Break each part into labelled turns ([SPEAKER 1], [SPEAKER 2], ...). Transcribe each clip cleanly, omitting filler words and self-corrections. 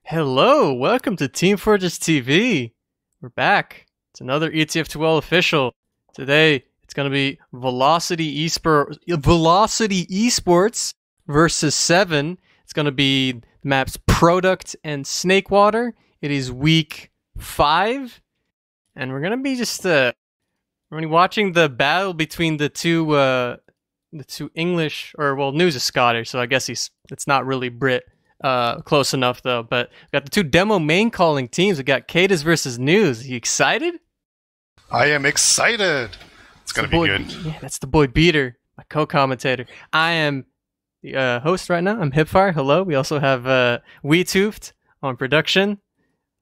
[SPEAKER 1] Hello, welcome to teamfortress.tv. We're back. It's another ETF2L official. Today, it's going to be Velocity eSports versus Se7en. It's going to be the maps Product and Snakewater. It is week 5, and we're going to be watching the battle between the two English, News is Scottish, so I guess it's not really Brit. Close enough though. But we got the two demo main calling teams. We got Cadis versus News. Are you excited?
[SPEAKER 2] I am excited. It's gonna be good.
[SPEAKER 1] Yeah, that's the boy Beater, my co-commentator. I am the host right now. I'm HiipFire. Hello. We also have Wiethoofd on production.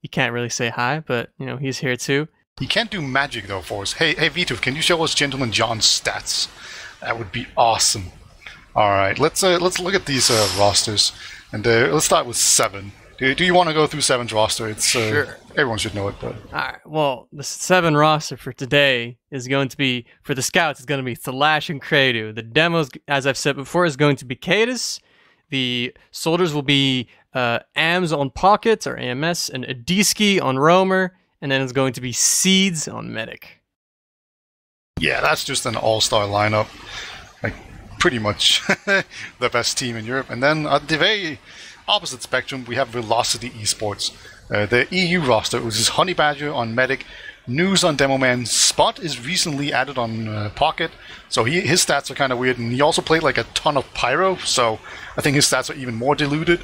[SPEAKER 1] He can't really say hi, but he's here too.
[SPEAKER 2] He can't do magic though for us. Hey Wiethoofd, can you show us Gentleman John's stats? That would be awesome. All right, let's look at these rosters. And let's start with Se7en. Do you want to go through Se7en's roster? It's
[SPEAKER 1] sure.
[SPEAKER 2] Everyone should know it, but
[SPEAKER 1] all right. Well, the Se7en roster for today is going to be for the scouts. It's going to be Thalash and Kredu. The demos, as I've said before, is going to be Cadis. The soldiers will be AMS on Pocket or AMS and Adiski on Roamer, and then it's going to be Seeds on Medic.
[SPEAKER 2] Yeah, that's just an all-star lineup. Like, pretty much the best team in Europe. And then at the very opposite spectrum, we have Velocity eSports. The EU roster, which is Honey Badger on Medic, News on Demoman, Spot is recently added on Pocket, so his stats are kind of weird, and he also played like a ton of Pyro, so I think his stats are even more diluted.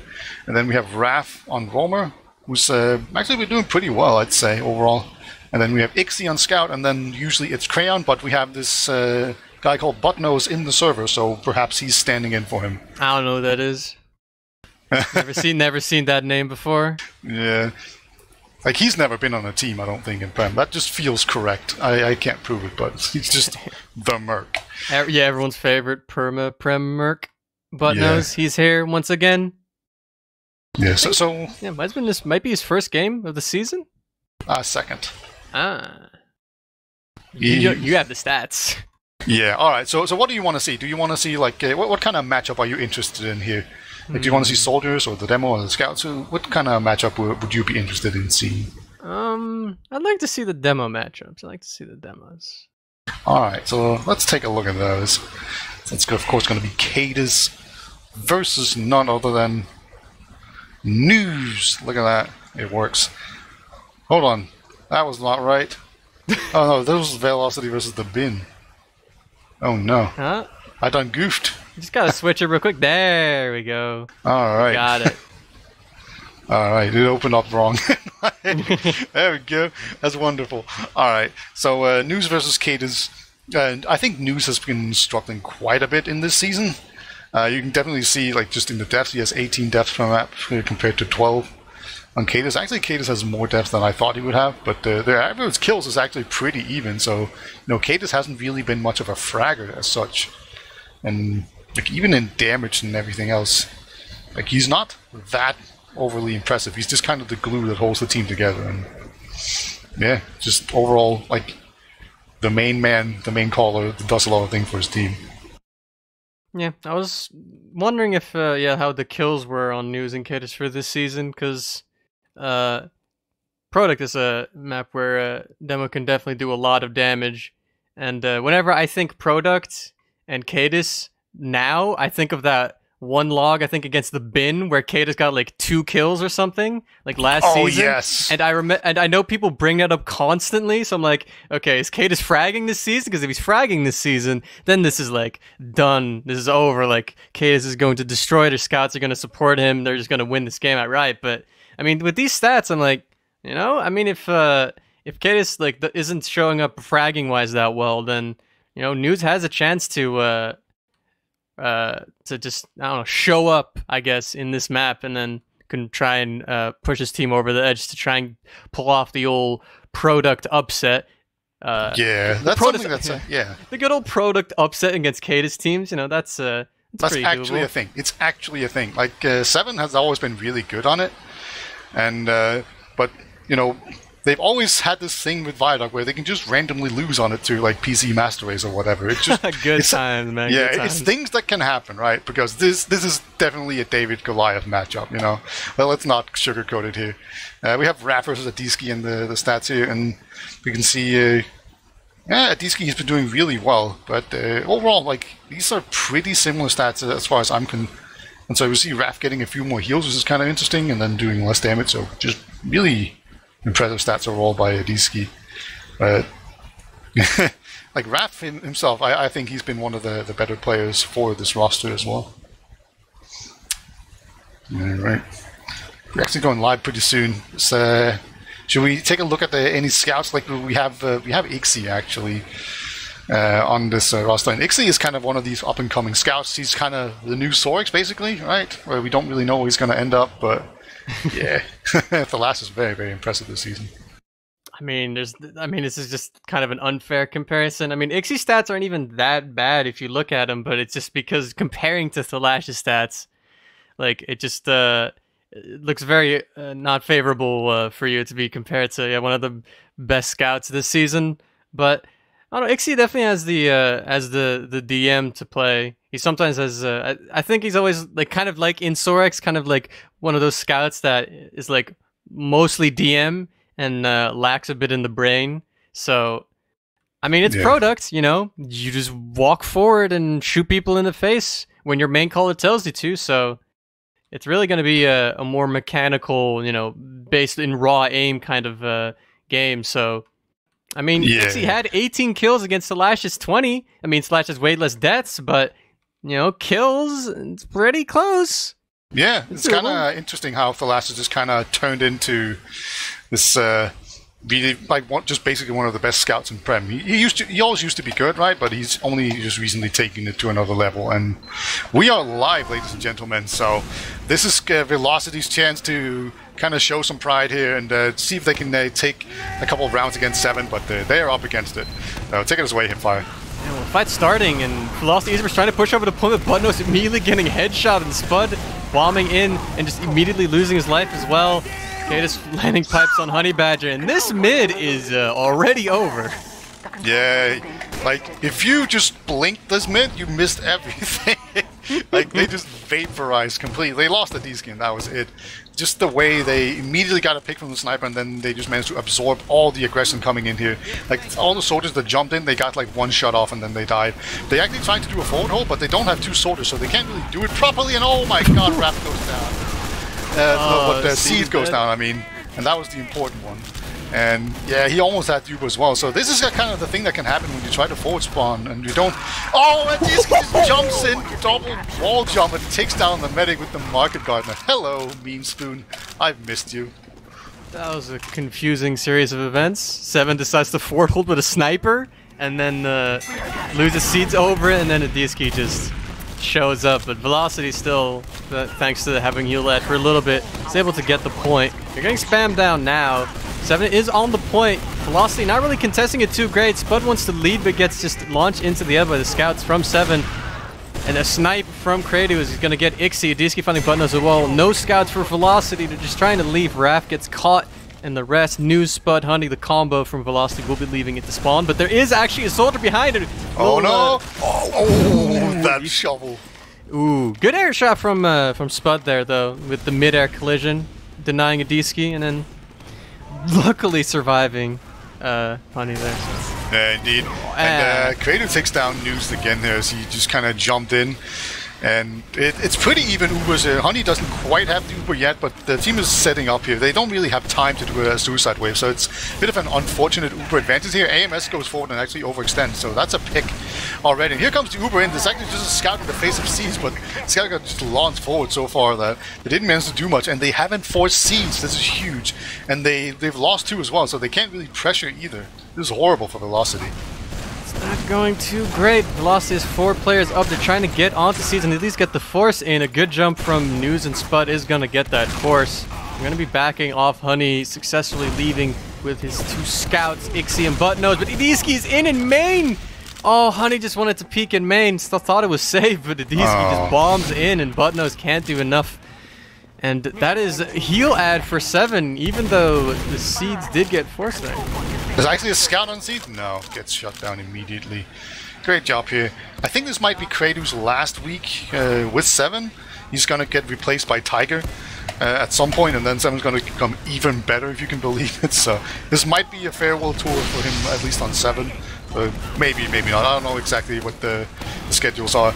[SPEAKER 2] And then we have Raf on Roamer, who's actually been doing pretty well, I'd say, overall. And then we have Ixie on Scout, and then usually it's Crayon, but we have this guy called Buttnose in the server, so perhaps he's standing in for him.
[SPEAKER 1] I don't know who that is. Never seen that name before.
[SPEAKER 2] Yeah. Like, he's never been on a team, I don't think, in Prem. That just feels correct. I can't prove it, but he's just the Merc.
[SPEAKER 1] Yeah, everyone's favorite Prem Merc. Buttnose, he's here once again.
[SPEAKER 2] Yeah, so
[SPEAKER 1] yeah, this might be his first game of the season?
[SPEAKER 2] Second.
[SPEAKER 1] You have the stats.
[SPEAKER 2] Yeah, alright, so what do you want to see? Do you want to see, like, what kind of matchup are you interested in here? Like, do you want to see soldiers or the demo or the scouts? What kind of matchup would you be interested in seeing?
[SPEAKER 1] I'd like to see the demo matchups. I'd like to see the demos.
[SPEAKER 2] Alright, so let's take a look at those. It's of course going to be Cadis versus none other than News. Look at that. It works. Hold on. That was not right. Oh no, that was Velocity versus the Bin. Oh no.
[SPEAKER 1] Huh?
[SPEAKER 2] I done goofed.
[SPEAKER 1] You just gotta switch it real quick. There we go.
[SPEAKER 2] Alright.
[SPEAKER 1] Got it.
[SPEAKER 2] Alright, it opened up wrong. There we go. That's wonderful. Alright, so News versus Cadis. I think News has been struggling quite a bit in this season. You can definitely see, like, just in the depth, he has 18 depth per map compared to 12 on Cadis. Actually, Cadis has more depth than I thought he would have, but their average kills is actually pretty even, so Cadis hasn't really been much of a fragger as such. And like, even in damage and everything else, like, he's not that overly impressive. He's just kind of the glue that holds the team together, and yeah, just overall, like, the main man, the main caller that does a lot of things for his team.
[SPEAKER 1] Yeah, I was wondering if how the kills were on News and Cadis for this season, because Product is a map where Demo can definitely do a lot of damage, and whenever I think Product and Cadis now, I think of that one log, I think, against the Bin, where Cadis got like 2 kills or something, like last season.
[SPEAKER 2] Oh yes.
[SPEAKER 1] And I know people bring that up constantly, so I'm like, okay, is Cadis fragging this season? Because if he's fragging this season, then this is like done. This is over. Like, Cadis is going to destroy. Their scouts are going to support him. They're just going to win this game outright. But I mean, with these stats, I'm like, I mean, if Cadis like isn't showing up fragging wise that well, then News has a chance to just, I don't know, show up, I guess, in this map, and then can try and push his team over the edge to try and pull off the old Product upset.
[SPEAKER 2] Yeah, that's something that's
[SPEAKER 1] the good old Product upset against Cadis teams. That's
[SPEAKER 2] actually a thing. It's actually a thing. Like, Se7en has always been really good on it, and but they've always had this thing with Viaduct where they can just randomly lose on it to like PC Master Race or whatever. It's just
[SPEAKER 1] good times, man.
[SPEAKER 2] Yeah,
[SPEAKER 1] good times.
[SPEAKER 2] It's things that can happen, right? Because this is definitely a David Goliath matchup, you know. Well, let's not sugarcoat it here. We have Raph versus Adiski in the stats here, and we can see. Adiski has been doing really well, but overall, like these are pretty similar stats as far as I'm concerned. And so we see Raph getting a few more heals, which is kind of interesting, and then doing less damage. So just really impressive stats overall by Adiski. But like Raph himself, I think he's been one of the better players for this roster as well. All right, we're actually going live pretty soon. So, should we take a look at any scouts? Like we have Ixie actually on this roster. And Ixie is kind of one of these up-and-coming scouts. He's kind of the new Sorex, basically, right? Where we don't really know where he's going to end up, but yeah, Thalas is very, very impressive this season.
[SPEAKER 1] I mean, this is just kind of an unfair comparison. I mean, Ixie's stats aren't even that bad if you look at them, but it's just because comparing to Thalash's stats, like it just it looks very not favorable for you to be compared to one of the best scouts this season. But I don't know, Ixie definitely has the DM to play. He sometimes has I think he's always like kind of like in Sorex, kind of like one of those scouts that is like mostly DM and lacks a bit in the brain. So I mean, it's product, you know. You just walk forward and shoot people in the face when your main caller tells you to. So it's really going to be a more mechanical, you know, based in raw aim kind of game. So, I mean, Ixie had 18 kills against Slash's 20. I mean, Slash has way less deaths, but, you know, kills, it's pretty close.
[SPEAKER 2] Yeah, it's kind of interesting how Thalas just kind of turned into this really just basically one of the best scouts in Prem. He always used to be good, right? But he's only just recently taken it to another level. And we are live, ladies and gentlemen. So this is Velocity's chance to kind of show some pride here and see if they can take a couple of rounds against Se7en. But they are up against it. Take it away, HiipFire.
[SPEAKER 1] Yeah, well, fight's starting, and Velocity is trying to push over the point, but Butnos immediately getting headshot, and Spud bombing in and just immediately losing his life as well. Cadus landing pipes on Honey Badger, and this mid is already over.
[SPEAKER 2] Yeah, like if you just blinked this mid, you missed everything. Like they just vaporized completely. They lost the D-skin, that was it. Just the way they immediately got a pick from the sniper, and then they just managed to absorb all the aggression coming in here. Like all the soldiers that jumped in, they got like one shot off and then they died. They actually tried to do a forward hold, but they don't have two soldiers, so they can't really do it properly. And oh my god, Rap goes down. Seed goes down, I mean, and that was the important one. And yeah, he almost had Uber as well. So this is kind of the thing that can happen when you try to forward spawn and you don't. Oh, and this just jumps in, double wall jump, and takes down the medic with the market gardener. Hello, Mean Spoon. I've missed you.
[SPEAKER 1] That was a confusing series of events. Se7en decides to forward hold with a sniper, and then loses seeds over it, and then Adiski just shows up. But Velocity still, thanks to having Hewlett for a little bit, is able to get the point. You're getting spammed down now. Se7en is on the point. Velocity not really contesting it too great. Spud wants to lead, but gets just launched into the air by the scouts from Se7en. And a snipe from Kradu is going to get Ixie. Adiski finding Butnos as well. No scouts for Velocity. They're just trying to leave. Raph gets caught. And the rest, News, Spud, Honey, the combo from Velocity will be leaving it to spawn. But there is actually a soldier behind it.
[SPEAKER 2] Oh no! Oh, that shovel.
[SPEAKER 1] Ooh, good air shot from Spud there, though, with the mid-air collision, denying Adiski, and then luckily surviving Honey there. So.
[SPEAKER 2] Yeah, indeed. And Kradu takes down News again there as he just kind of jumped in. And it's pretty even Ubers. Honey doesn't quite have the Uber yet, but the team is setting up here. They don't really have time to do a suicide wave, so it's a bit of an unfortunate Uber advantage here. AMS goes forward and actually overextends, so that's a pick already. And here comes the Uber in. This is actually just a scout in the face of Seeds, but Scout got just launched forward so far that they didn't manage to do much, and they haven't forced Seeds. This is huge. And they've lost 2 as well, so they can't really pressure either. This is horrible for Velocity.
[SPEAKER 1] Not going too great. Velocity is 4 players up. They're trying to get onto Seeds and at least get the force in. A good jump from News, and Spud is going to get that force. We're going to be backing off Honey, successfully leaving with his 2 scouts, Ixie and Butnos. But Adiski's in main! Oh, Honey just wanted to peek in main. Still thought it was safe, but Adiski just bombs in, and Butnos can't do enough And that is heal ad for Se7en, even though the seeds did get forced there.
[SPEAKER 2] There's actually a scout on seed? No, gets shut down immediately. Great job here. I think this might be Kratos' last week with Se7en. He's gonna get replaced by Tiger at some point, and then Se7en's gonna become even better, if you can believe it. So this might be a farewell tour for him, at least on Se7en. Maybe, maybe not. I don't know exactly what the schedules are.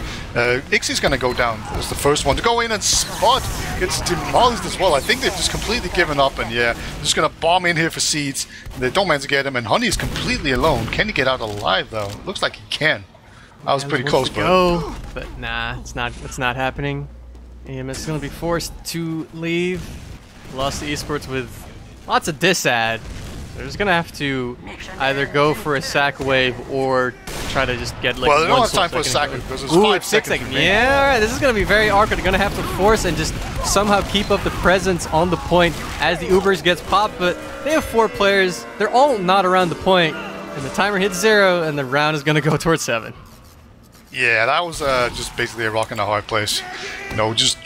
[SPEAKER 2] Ixie's gonna go down as the first one to go in, and Spot gets demolished as well. I think they've just completely given up, and yeah, they're just gonna bomb in here for seeds. They don't manage to get him, and Honey's completely alone. Can he get out alive though? Looks like he can. That was pretty close,
[SPEAKER 1] but nah, it's not happening. AMS is gonna be forced to leave. Lost to eSports with lots of dis-ad. They're just gonna have to either go for a sack wave or try to just get like.
[SPEAKER 2] Well, they don't have time for a sack wave because there's 5 seconds.
[SPEAKER 1] Yeah, all right. This is gonna be very awkward. They're gonna have to force and just somehow keep up the presence on the point as the Ubers gets popped. But they have 4 players. They're all not around the point, and the timer hits 0, and the round is gonna go towards Se7en.
[SPEAKER 2] Yeah, that was just basically a rock and a hard place. You know, just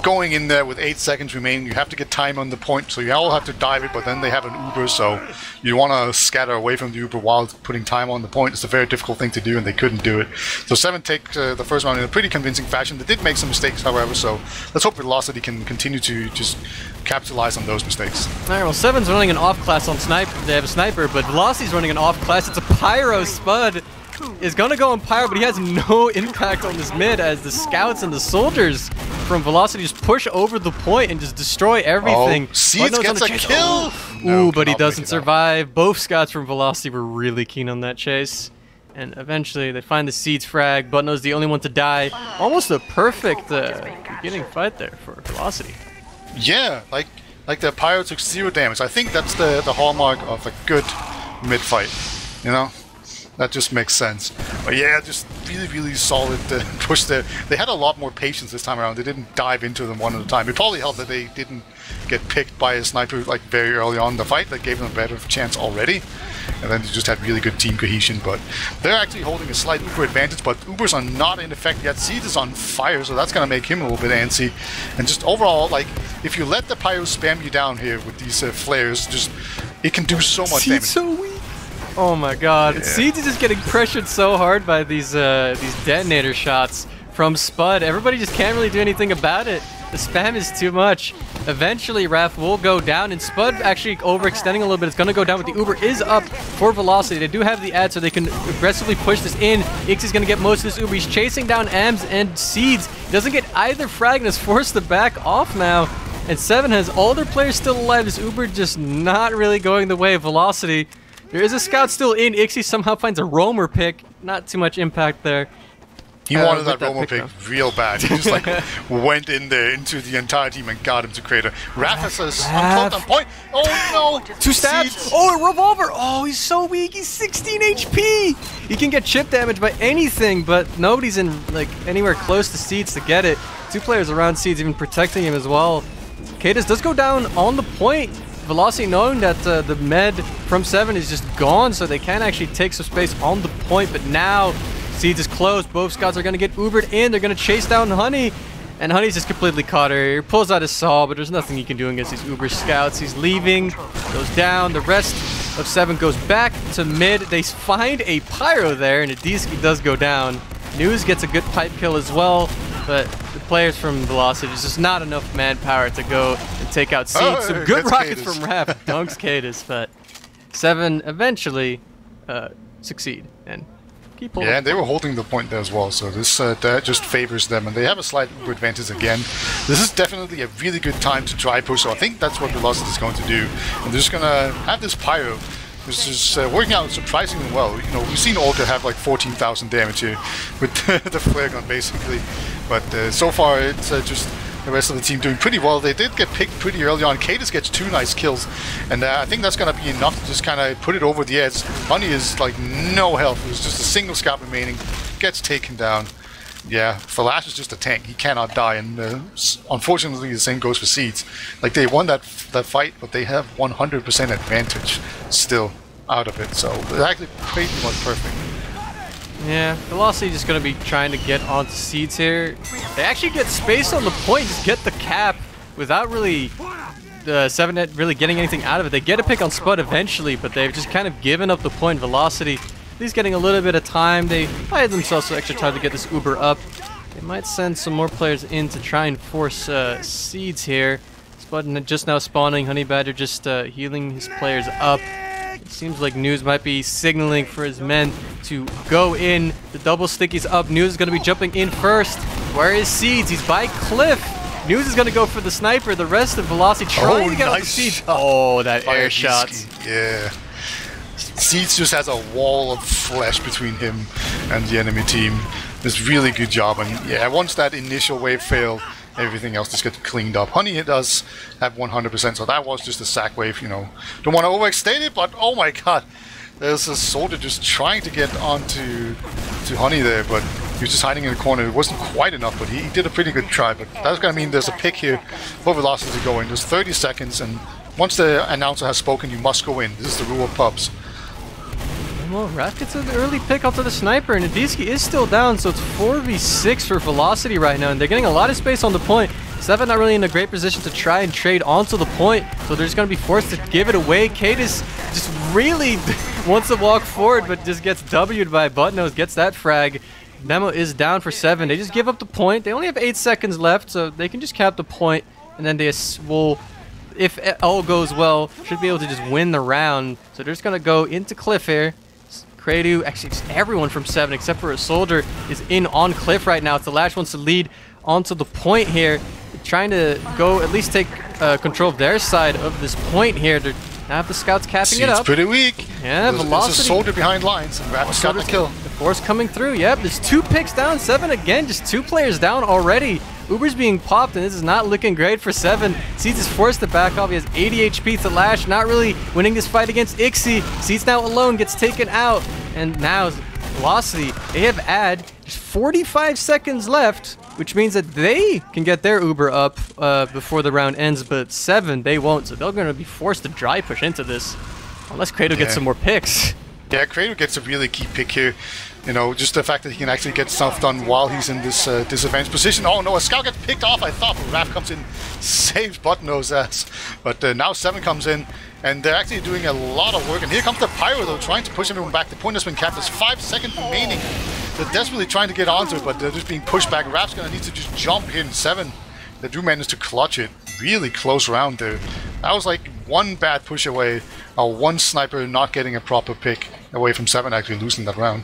[SPEAKER 2] going in there with 8 seconds remaining, you have to get time on the point, so you all have to dive it, but then they have an Uber, so you want to scatter away from the Uber while putting time on the point. It's a very difficult thing to do, and they couldn't do it. So Se7en take the first round in a pretty convincing fashion. They did make some mistakes, however, so let's hope Velocity can continue to just capitalize on those mistakes.
[SPEAKER 1] Alright, well, Se7en's running an off class on sniper. They have a sniper, but Velocity's running an off class. It's a Pyro. Spud is gonna go on Pyro, but he has no impact on this mid as the scouts and the soldiers from Velocity just push over the point and just destroy everything.
[SPEAKER 2] Oh, Seeds gets a kill!
[SPEAKER 1] Ooh, but he doesn't survive. Both scouts from Velocity were really keen on that chase. And eventually they find the Seeds frag. Butno's the only one to die. Almost a perfect beginning fight there for Velocity.
[SPEAKER 2] Yeah, like the Pyro took 0 damage. I think that's the hallmark of a good mid fight, you know? That just makes sense. But yeah, just really, really solid push there. They had a lot more patience this time around. They didn't dive into them one at a time. It probably helped that they didn't get picked by a sniper like very early on in the fight. That gave them a better chance already. And then they just had really good team cohesion. But they're actually holding a slight Uber advantage, but Ubers are not in effect yet. Seed is on fire, so that's going to make him a little bit antsy. And just overall, like, if you let the Pyro spam you down here with these flares, just it can do so much damage.
[SPEAKER 1] So weak. Oh my god, yeah. Seeds is just getting pressured so hard by these detonator shots from Spud. Everybody just can't really do anything about it. The spam is too much. Eventually, Raph will go down, and Spud actually overextending a little bit. It's going to go down, but the Uber is up for Velocity. They do have the ad, so they can aggressively push this in. Ix is going to get most of this Uber. He's chasing down Ams and Seeds. He doesn't get either frag and is forced to back off now. And Se7en has all their players still alive. This Uber just not really going the way of Velocity. There is a scout still in. Ixie somehow finds a roamer pick. Not too much impact there.
[SPEAKER 2] He wanted that roamer pick real bad. He just like went in there into the entire team and got him to Crater. Raph has on point. Oh no!
[SPEAKER 1] 2 stabs. Oh, a revolver. Oh, he's so weak. He's 16 HP. He can get chip damage by anything, but nobody's in like anywhere close to Seeds to get it. 2 players around Seeds even protecting him as well. Cadus does go down on the point. Velocity knowing that the med from Se7en is just gone, so they can actually take some space on the point, but now Seeds is closed. Both scouts are going to get Ubered in. They're going to chase down Honey, and Honey's just completely caught her. He pulls out his saw, but there's nothing he can do against these Uber scouts. He's leaving, goes down. The rest of Se7en goes back to mid. They find a Pyro there, and Adiski does go down. News gets a good pipe kill as well, but the players from Velocity, is just not enough manpower to go and take out Seeds. Some good rockets from Raph, dunks Cadus, but Se7en eventually succeed and keep holding.
[SPEAKER 2] Yeah, and they were holding the point there as well, so this that just favors them, and they have a slight Uber advantage again. This is definitely a really good time to try push, so I think that's what Velocity is going to do. And they're just going to have this Pyro. This is working out surprisingly well. You know, we've seen Olga have like 14,000 damage here with the flare gun, basically. But so far, it's just the rest of the team doing pretty well. They did get picked pretty early on. Cadus gets 2 nice kills, and I think that's going to be enough to just kind of put it over the edge. Honey is like no health. There's just a single scout remaining. Gets taken down. Yeah, Flash is just a tank. He cannot die, and unfortunately the same goes for Seeds. Like, they won that fight, but they have 100% advantage still out of it, so it's actually pretty much perfect.
[SPEAKER 1] Yeah, Velocity just going to be trying to get onto Seeds here. They actually get space on the point, just get the cap without really Se7en really getting anything out of it. They get a pick on Spud eventually, but they've just kind of given up the point. Velocity, at least getting a little bit of time. They buy themselves some extra time to get this Uber up. They might send some more players in to try and force seeds here. Spud just now spawning. Honey Badger just healing his players up. It seems like News might be signaling for his men to go in. The double sticky's up. News is going to be jumping in first. Where is Seeds? He's by Cliff. News is going to go for the sniper. The rest of Velocity trying to get out the Seeds. Oh, that air shot.
[SPEAKER 2] Yeah. Seeds just has a wall of flesh between him and the enemy team. It's really good job. And yeah, once that initial wave failed, everything else just gets cleaned up. Honey does have 100%, so that was just a sack wave, you know. Don't want to overextend it, but oh my god. There's a soldier just trying to get onto Honey there, but he was just hiding in the corner. It wasn't quite enough, but he did a pretty good try. But that's going to mean there's a pick here for Velocity to go in. There's 30 seconds, and once the announcer has spoken, you must go in. This is the rule of pubs.
[SPEAKER 1] Well, Raph gets an early pick onto the sniper, and Adiski is still down, so it's 4v6 for Velocity right now, and they're getting a lot of space on the point. Se7en not really in a great position to try and trade onto the point, so they're just going to be forced to give it away. Cadis just really wants to walk forward, but just gets W'd by Buttnose, gets that frag. Nemo is down for 7. They just give up the point. They only have 8 seconds left, so they can just cap the point, and then they will, if all goes well, should be able to just win the round. So they're just going to go into Cliff here. Credu, actually just everyone from 7 except for a soldier is in on Cliff right now. It's the Lash wants to lead onto the point here. They're trying to go at least take control of their side of this point here. They're now have the scouts capping it up.
[SPEAKER 2] It's pretty weak.
[SPEAKER 1] Yeah, Velocity.
[SPEAKER 2] There's a soldier behind lines, and Rap's got the kill.
[SPEAKER 1] The force coming through. Yep, there's 2 picks down. 7 again, just 2 players down already. Uber's being popped, and this is not looking great for 7. Seeds is forced to back off. He has 80 HP to Lash, not really winning this fight against Ixie. Seeds now alone, gets taken out. And now Velocity, they have just 45 seconds left, which means that they can get their Uber up before the round ends, but 7, they won't. So they're going to be forced to dry push into this, unless Credo gets some more picks.
[SPEAKER 2] Yeah, Credo gets a really key pick here. You know, just the fact that he can actually get stuff done while he's in this disadvantaged position. Oh no, a scout gets picked off, I thought, but Raph comes in, saves Buttnose ass. But now 7 comes in, and they're actually doing a lot of work. And here comes the Pyro, though, trying to push everyone back. The point has been capped. There's 5 seconds remaining. They're desperately trying to get onto it, but they're just being pushed back. Raph's going to need to just jump here in 7. They do manage to clutch it. Really close round there. That was like one bad push away, or one sniper not getting a proper pick away from 7 actually losing that round.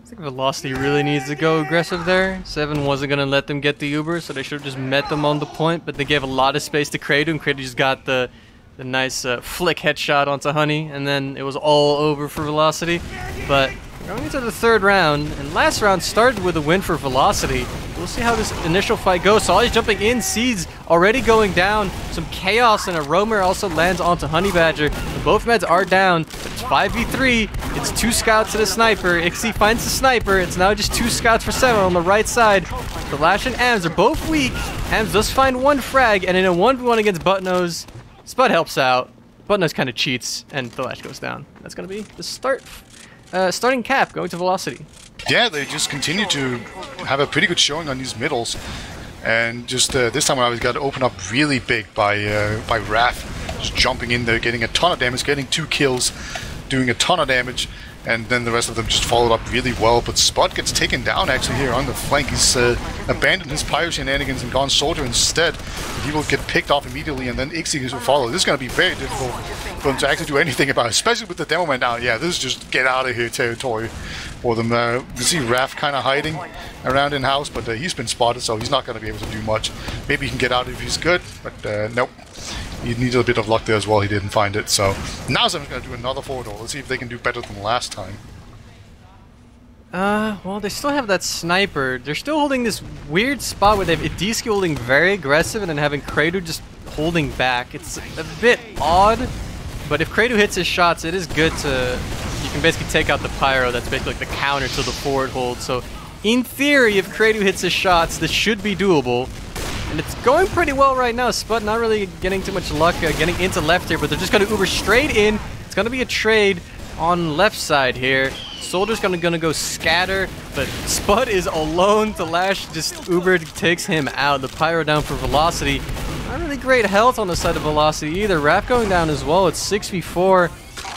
[SPEAKER 1] I think Velocity really needs to go aggressive there. 7 wasn't going to let them get the Uber, so they should have just met them on the point, but they gave a lot of space to Credo, and Credo just got the nice flick headshot onto Honey, and then it was all over for Velocity. But we're going into the 3rd round, and last round started with a win for Velocity. We'll see how this initial fight goes. Solly's jumping in, Seeds already going down. Some chaos, and a roamer also lands onto Honey Badger. Both meds are down, but it's 5v3. It's 2 scouts and a sniper. Ixie finds the sniper. It's now just 2 scouts for 7 on the right side. The Lash and Ams are both weak. Ams does find 1 frag, and in a 1v1 against Buttnose, Spud helps out. Buttnose kind of cheats, and the Lash goes down. That's going to be the starting cap going to Velocity.
[SPEAKER 2] Yeah, they just continue to have a pretty good showing on these middles, and just this time around we got to open up really big by Raph, just jumping in there, getting a ton of damage, getting 2 kills, doing a ton of damage, and then the rest of them just followed up really well. But Spud gets taken down actually here on the flank. He's abandoned his pyro shenanigans and gone soldier instead. He will get picked off immediately, and then Ixie will follow. This is going to be very difficult for them to actually do anything about it, especially with the demo man down. Yeah, this is just get out of here territory for them. You see Raph kind of hiding around in house, but he's been spotted, so he's not going to be able to do much. Maybe he can get out if he's good, but nope. He needs a bit of luck there as well. He didn't find it. So now someone's going to do another forward. Let's see if they can do better than last time.
[SPEAKER 1] Well, they still have that sniper. They're still holding this weird spot where they have Idiski holding very aggressive and then having Credo just holding back. It's a bit odd, but if Credo hits his shots, it is good to... You can basically take out the Pyro. That's basically like the counter to the forward hold. So in theory, if Credo hits his shots, this should be doable. And it's going pretty well right now. Spud not really getting too much luck getting into left here, but they're just going to Uber straight in. It's going to be a trade on left side here. Soldier's going to go scatter, but Spud is alone. The Lash just Uber takes him out. The Pyro down for Velocity. not really great health on the side of Velocity either. Raph going down as well. It's 6v4.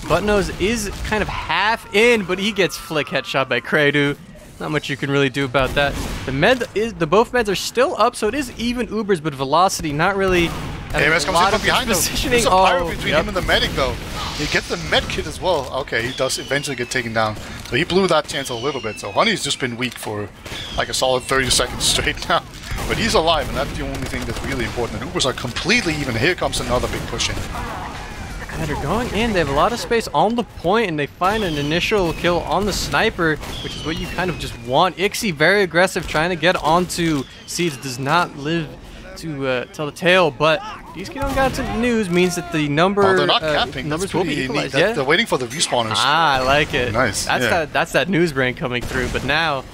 [SPEAKER 1] Buttnose is kind of half in, but he gets flick headshot by Kredu. Not much you can really do about that. The both meds are still up, so it is even Ubers, but Velocity not really.
[SPEAKER 2] AMS comes in from behind though. There's a pyro between him and the medic though. He gets the med kit as well. Okay, he does eventually get taken down. So he blew that chance a little bit. So Honey's just been weak for like a solid 30 seconds straight now. But he's alive, and that's the only thing that's really important. And Ubers are completely even. Here comes another big push in.
[SPEAKER 1] And they're going in. They have a lot of space on the point, and they find an initial kill on the sniper, which is what you kind of just want. Ixie very aggressive, trying to get onto Seeds. Does not live to tell the tale, but these don't got to news means that the number
[SPEAKER 2] they're not capping.
[SPEAKER 1] Numbers will be equalized. Yeah?
[SPEAKER 2] They're waiting for the respawners.
[SPEAKER 1] Ah, I like it.
[SPEAKER 2] Nice.
[SPEAKER 1] That's that news brain coming through. But now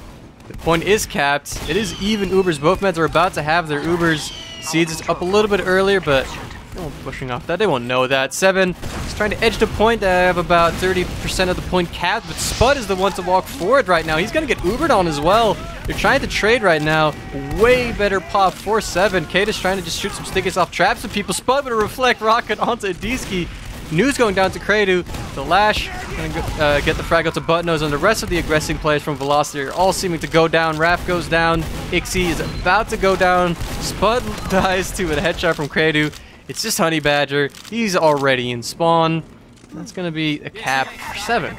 [SPEAKER 1] the point is capped. It is even Ubers. Both meds are about to have their Ubers. Seeds is up a little bit earlier, but they won't pushing off that. They won't know that. Se7en is trying to edge the point. They have about 30% of the point capped, but Spud is the one to walk forward right now. He's going to get Ubered on as well. They're trying to trade right now. Way better pop for Se7en. Kate is trying to just shoot some stickers off traps of people. Spud with a reflect rocket onto Adiski. News going down to Kredu. The Lash going to get the frag out to Buttnose, and the rest of the aggressing players from Velocity are all seeming to go down. Raph goes down. Ixie is about to go down. Spud dies to a headshot from Kredu. It's just Honey Badger. He's already in spawn. That's going to be a cap for Se7en.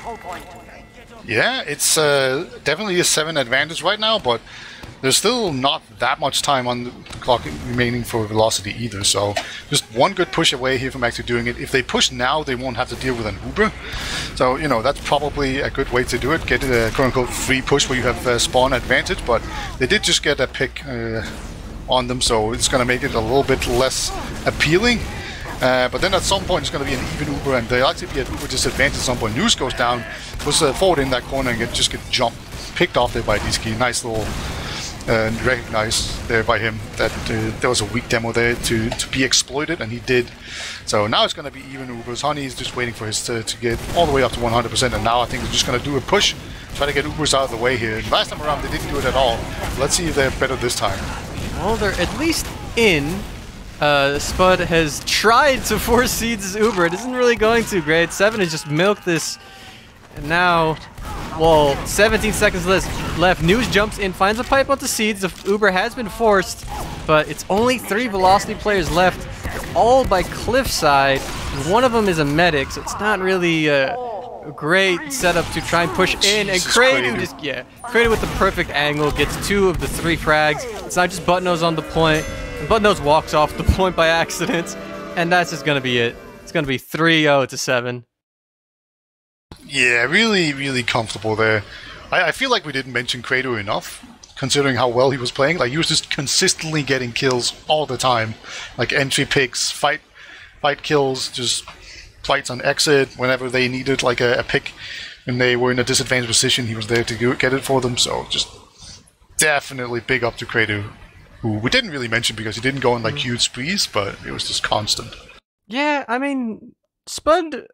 [SPEAKER 2] Yeah, it's definitely a 7 advantage right now, but there's still not that much time on the clock remaining for Velocity either, so just one good push away here from actually doing it. If they push now, they won't have to deal with an Uber. So, you know, that's probably a good way to do it. Get a quote-unquote free push where you have spawn advantage, but they did just get a pick on them, so it's going to make it a little bit less appealing. But then at some point it's going to be an even Uber, and they'll actually be at Uber disadvantage at some point. News goes down, was forward in that corner and just get jumped, picked off there by Adiski. Nice little recognized there by him that there was a weak demo there to be exploited, and he did. So now it's going to be even Ubers. Honey is just waiting for his to get all the way up to 100%, and now I think they're just going to do a push, try to get Ubers out of the way here. Last time around they didn't do it at all. Let's see if they're better this time.
[SPEAKER 1] Well, they're at least in. Spud has tried to force Seeds' Uber. It isn't really going too great. Se7en has just milked this. And now, well, 17 seconds left. News jumps in, finds a pipe onto Seeds. The Uber has been forced, but it's only 3 Velocity players left, all by Cliffside. And one of them is a medic, so it's not really a great setup to try and push in. And Kredu just, Kredu with the perfect angle gets 2 of the 3 frags. It's not just Buttnose on the point. And Buttnose walks off the point by accident, and that's just going to be it. It's going to be 3-0 to Se7en.
[SPEAKER 2] Yeah, really, really comfortable there. I feel like we didn't mention Kredu enough, considering how well he was playing. Like, he was just consistently getting kills all the time. Like, entry picks, fight kills, just fights on exit whenever they needed, like, a pick. When they were in a disadvantaged position, he was there to get it for them. So, just definitely big up to Kredu, who we didn't really mention because he didn't go on, like, huge sprees, but it was just constant.
[SPEAKER 1] Yeah, I mean, Spud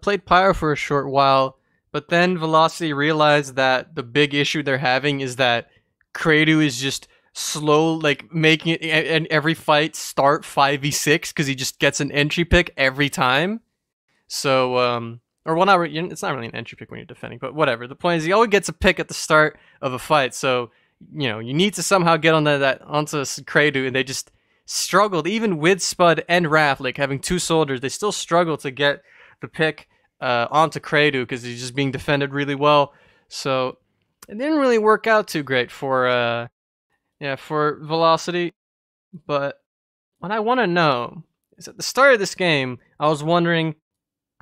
[SPEAKER 1] played Pyro for a short while, but then Velocity realized that the big issue they're having is that Kredu is just slow, like making it and every fight start 5v6 because he just gets an entry pick every time. So, or well, not it's not really an entry pick when you're defending, but whatever. The point is he always gets a pick at the start of a fight. So, you know, you need to somehow get on onto Kredu, and they just struggled, even with Spud and Raph, like having 2 soldiers, they still struggle to get the pick onto Kredu because he's just being defended really well. So it didn't really work out too great for Velocity. But what I want to know is at the start of this game, I was wondering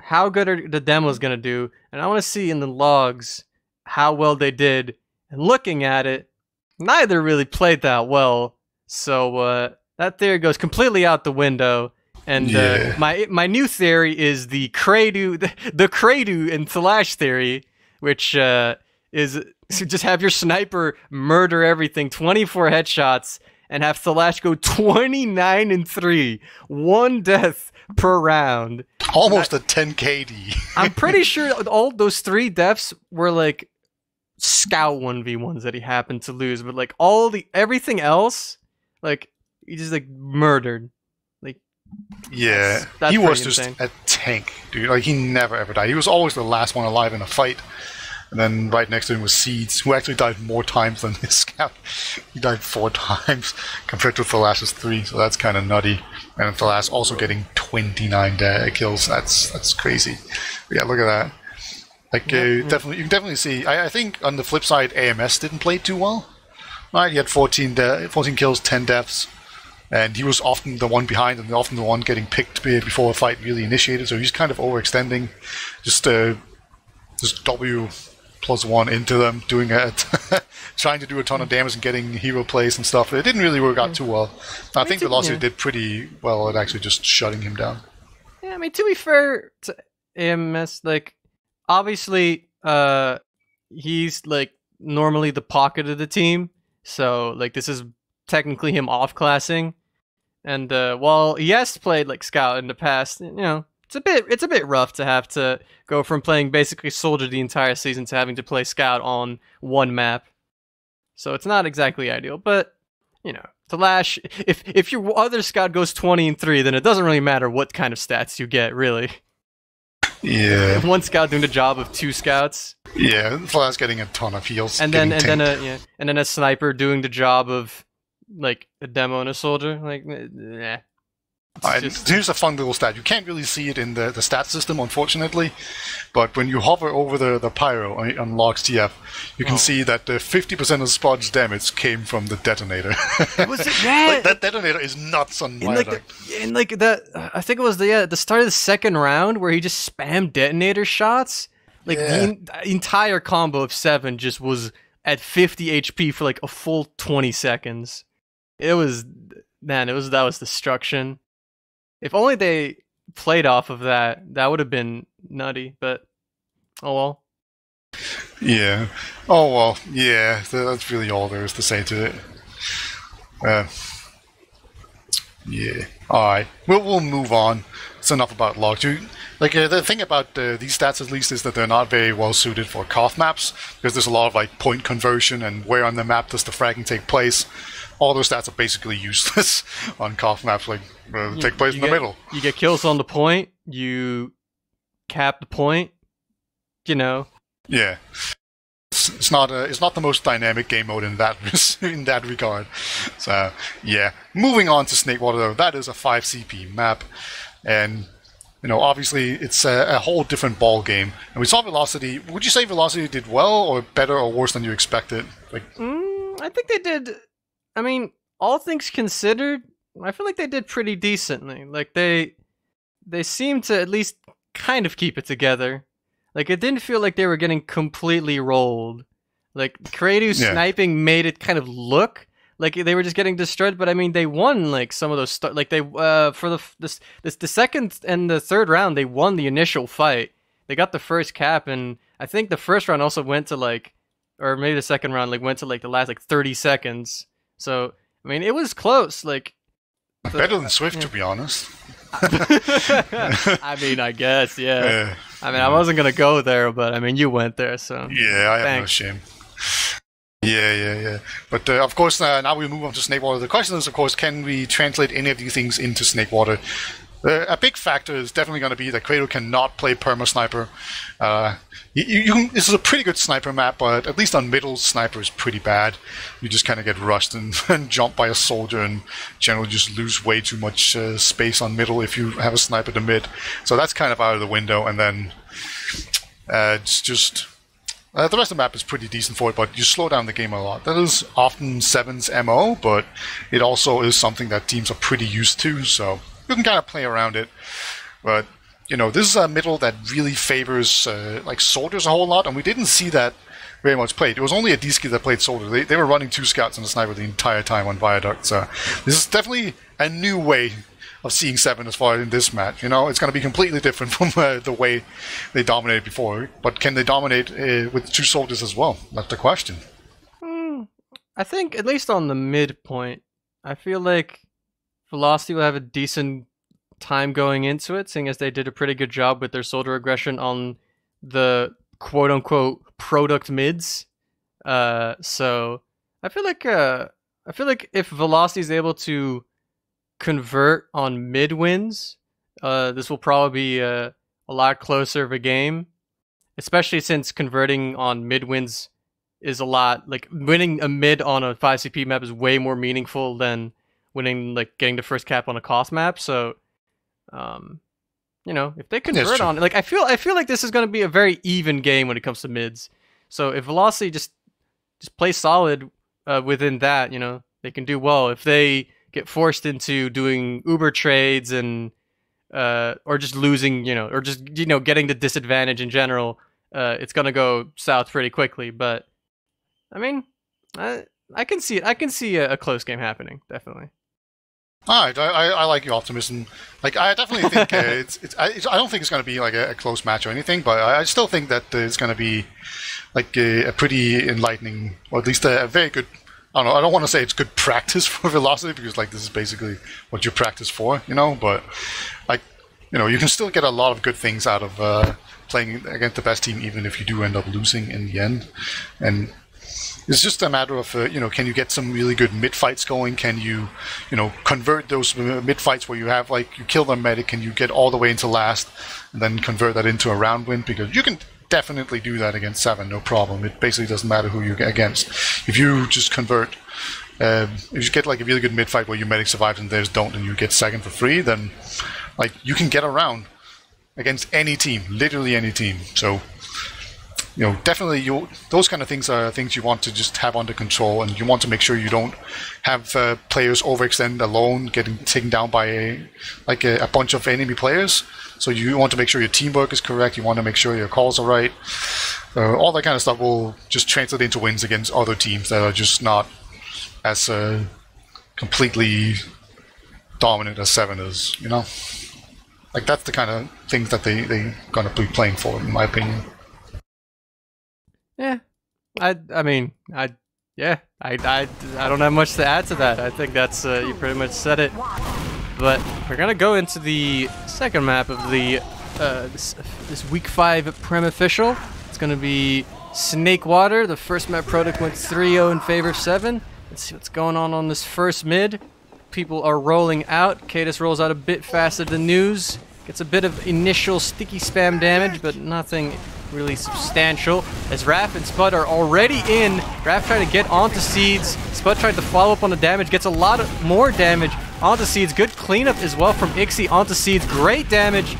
[SPEAKER 1] how good are the demos going to do, and I want to see in the logs how well they did. And looking at it, neither really played that well. So that theory goes completely out the window, and my new theory is the Kredu and Thalash theory, which is just have your sniper murder everything, 24 headshots, and have Thalash go 29-3, 1 death per round,
[SPEAKER 2] almost a 10 KD.
[SPEAKER 1] I'm pretty sure all those 3 deaths were like scout 1v1s that he happened to lose, but like everything else, like. He just like murdered.
[SPEAKER 2] Yeah,
[SPEAKER 1] That's
[SPEAKER 2] he was
[SPEAKER 1] pretty
[SPEAKER 2] just
[SPEAKER 1] insane.
[SPEAKER 2] a tank, dude. Like, he never ever died. He was always the last one alive in a fight. And then right next to him was Seeds, who actually died more times than his scout. He died 4 times compared to Thalash's 3, so that's kind of nutty. And Thalash also getting 29 kills. That's crazy. But yeah, look at that. Like, definitely, you can definitely see. I think on the flip side, AMS didn't play too well. Right, he had 14 kills, 10 deaths. And he was often the one behind and often the one getting picked before a fight really initiated. So he's kind of overextending. Just W+1 into them, doing it, trying to do a ton of damage and getting hero plays and stuff. It didn't really work out too well. I think Velocity did pretty well at actually just shutting him down.
[SPEAKER 1] Yeah, I mean, to be fair to AMS, like, obviously, he's, like, normally the pocket of the team. So, like, this is technically him off-classing. And while he has played like Scout in the past, you know, it's a bit rough to have to go from playing basically Soldier the entire season to having to play Scout on one map. So it's not exactly ideal, but you know, Thalash, if your other Scout goes 20-3, then it doesn't really matter what kind of stats you get, really.
[SPEAKER 2] Yeah.
[SPEAKER 1] One Scout doing the job of 2 Scouts.
[SPEAKER 2] Yeah, Thalash getting a ton of heals.
[SPEAKER 1] And then a sniper doing the job of like a demo and a soldier, like, yeah.
[SPEAKER 2] Here's a fun little stat. You can't really see it in the stat system, unfortunately, but when you hover over the pyro on Logs TF, you can see that 50% of Spud's damage came from the detonator.
[SPEAKER 1] Was it? Yeah.
[SPEAKER 2] Like, that detonator is nuts on Viaduct.
[SPEAKER 1] I think it was the start of the second round where he just spammed detonator shots. Like, the entire combo of Se7en just was at 50 HP for like a full 20 seconds. That was destruction. If only they played off of that, that would have been nutty, but oh well.
[SPEAKER 2] Yeah. Oh well, yeah, that's really all there is to say to it. Yeah. Alright. We'll move on. It's enough about log 2. Like, the thing about these stats, at least, is that they're not very well suited for KOF maps, because there's a lot of like point conversion and where on the map does the fragging take place. All those stats are basically useless on KOF maps, like, take place in the middle.
[SPEAKER 1] You get kills on the point, you cap the point, you know.
[SPEAKER 2] Yeah. It's not the most dynamic game mode in that regard. So, yeah. Moving on to Snakewater, though, that is a 5 CP map, and you know, obviously it's a whole different ball game. And we saw Velocity. Would you say Velocity did well, or better, or worse than you expected? Like,
[SPEAKER 1] I think they did. I mean, all things considered, I feel like they did pretty decently. Like, they seemed to at least kind of keep it together. Like, it didn't feel like they were getting completely rolled. Like, Kratos sniping made it kind of look like they were just getting destroyed, but I mean, they won like some of those. Like, they for the second and the third round, they won the initial fight. They got the first cap, and I think the first round also went to like, or maybe the second round like went to like the last like 30 seconds. So I mean, it was close. Like,
[SPEAKER 2] better than Swift, to be honest.
[SPEAKER 1] I mean, I guess, yeah. I mean, I wasn't gonna go there, but I mean, you went there, so
[SPEAKER 2] yeah, I have no shame. Yeah. But of course, now we move on to Snakewater. The question is, of course, can we translate any of these things into Snakewater? A big factor is definitely going to be that Kratos cannot play Perma Sniper. This is a pretty good sniper map, but at least on middle, sniper is pretty bad. You just kind of get rushed and jumped by a soldier, and generally just lose way too much space on middle if you have a sniper to mid. So that's kind of out of the window, and then it's just... the rest of the map is pretty decent for it, but you slow down the game a lot. That is often Se7en's MO, but it also is something that teams are pretty used to, so you can kind of play around it. But, you know, this is a middle that really favors like soldiers a whole lot, and we didn't see that very much played. It was only a D-ski that played soldier. They were running 2 scouts and a sniper the entire time on Viaduct, so this is definitely a new way of seeing Se7en as far as in this match. You know, it's going to be completely different from the way they dominated before. But can they dominate with 2 soldiers as well? That's the question.
[SPEAKER 1] I think, at least on the midpoint, I feel like Velocity will have a decent time going into it, seeing as they did a pretty good job with their soldier aggression on the quote-unquote product mids. So I feel like if Velocity is able to convert on mid wins, this will probably be a lot closer of a game, especially since converting on mid wins is a lot, like winning a mid on a 5CP map is way more meaningful than winning, like getting the first cap on a cost map. So, you know, if they convert on it, like I feel like this is going to be a very even game when it comes to mids. So if Velocity just play solid within that, you know, they can do well. If they get forced into doing Uber trades and or just losing, you know, or just, you know, getting the disadvantage in general, it's gonna go south pretty quickly. But I mean, I can see it. I can see a close game happening, definitely.
[SPEAKER 2] All right, I like your optimism. Like, I definitely think I don't think it's going to be like a close match or anything, but I still think that it's going to be like a pretty enlightening, or at least a very good. I don't know. I don't want to say it's good practice for Velocity, because like this is basically what you practice for, you know. But like, you know, you can still get a lot of good things out of playing against the best team, even if you do end up losing in the end. And it's just a matter of, you know, can you get some really good mid fights going? Can you, you know, convert those mid fights where you have, like, you kill the medic, can you get all the way into last and then convert that into a round win? Because you can definitely do that against Se7en, no problem. It basically doesn't matter who you get against. If you just convert, if you get like a really good mid fight where your medic survives and theirs don't, and you get second for free, then like you can get around against any team, literally any team. So, you know, definitely those kind of things are things you want to just have under control, and you want to make sure you don't have players overextend alone, getting taken down by a bunch of enemy players. So you want to make sure your teamwork is correct, you want to make sure your calls are right. All that kind of stuff will just translate into wins against other teams that are just not as completely dominant as Se7en is, you know? Like, that's the kind of things that they're going to be playing for, in my opinion.
[SPEAKER 1] Yeah, I mean, I don't have much to add to that. I think that's you pretty much said it. But we're gonna go into the second map of the this week 5 Prem official. It's gonna be Snakewater. The first map product went 3-0 in favor of Se7en. Let's see what's going on this first mid. People are rolling out. Cadis rolls out a bit faster than News. Gets a bit of initial sticky spam damage, but nothing really substantial, as Raph and Spud are already in. Raph trying to get onto Seeds. Spud tried to follow up on the damage, gets a lot more damage onto Seeds. Good cleanup as well from Ixie onto Seeds. Great damage.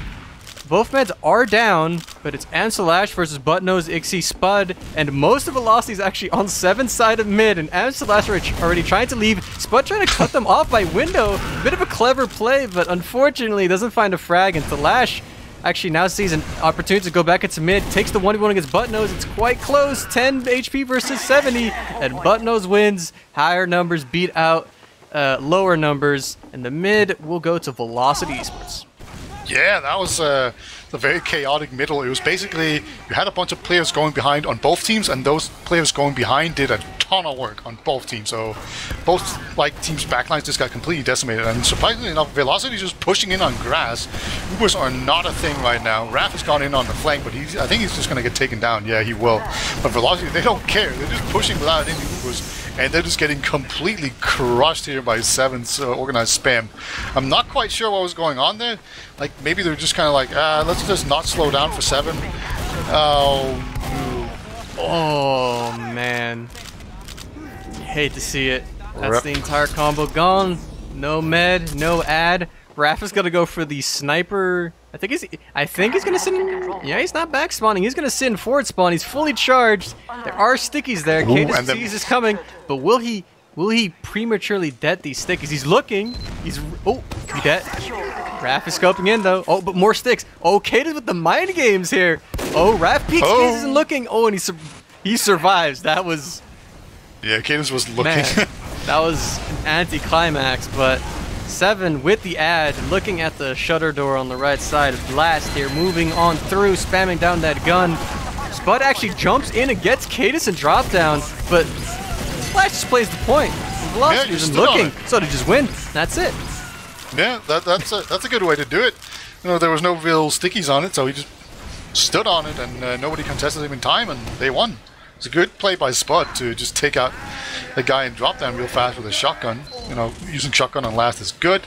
[SPEAKER 1] Both meds are down, but it's Amselash versus Buttnose, Ixie, Spud, and most of Velocity is actually on Se7en's side of mid, and Amselash are already trying to leave. Spud trying to cut them off by window. Bit of a clever play, but unfortunately doesn't find a frag, and Talash actually now sees an opportunity to go back into mid, takes the 1v1 against Buttnose. It's quite close, 10 HP versus 70, and Buttnose wins. Higher numbers beat out lower numbers, and the mid will go to Velocity eSports.
[SPEAKER 2] Yeah, that was a very chaotic middle. It was basically, you had a bunch of players going behind on both teams, and those players going behind did a ton of work on both teams. So both teams' backlines just got completely decimated. And surprisingly enough, Velocity is just pushing in on grass. Ubers are not a thing right now. Raph has gone in on the flank, but I think he's just going to get taken down. Yeah, he will. But Velocity, they don't care. They're just pushing without any Ubers. And they're just getting completely crushed here by Se7en's organized spam. I'm not quite sure what was going on there. Like, maybe they're just kind of like, let's just not slow down for Se7en.
[SPEAKER 1] Oh, man. Hate to see it. That's the entire combo gone. No med, no ad. Raph is gonna go for the sniper. I think he's gonna sit in. Yeah, he's not back spawning. He's gonna sit in forward spawn. He's fully charged. There are stickies there. Cadis sees this coming, but will he prematurely dead these stickies? He's looking. He dead. Raph is scoping in though. Oh, but more sticks. Oh, Cadis with the mind games here. Oh, Raph peeks. Cadis isn't looking. Oh, and he survives. That was.
[SPEAKER 2] Yeah, Cadis was looking.
[SPEAKER 1] Man, that was an anticlimax, but Se7en with the ad, looking at the shutter door on the right side. Blast here, moving on through, spamming down that gun. Spud actually jumps in and gets Cadis and drop down, but Splash just plays the point. Velocity isn't looking, so to just win. That's it.
[SPEAKER 2] Yeah, that's a good way to do it. You know, there was no real stickies on it, so he just stood on it, and nobody contested him in time, and they won. It's a good play by Spud to just take out the guy and drop down real fast with a shotgun. You know, using shotgun on last is good.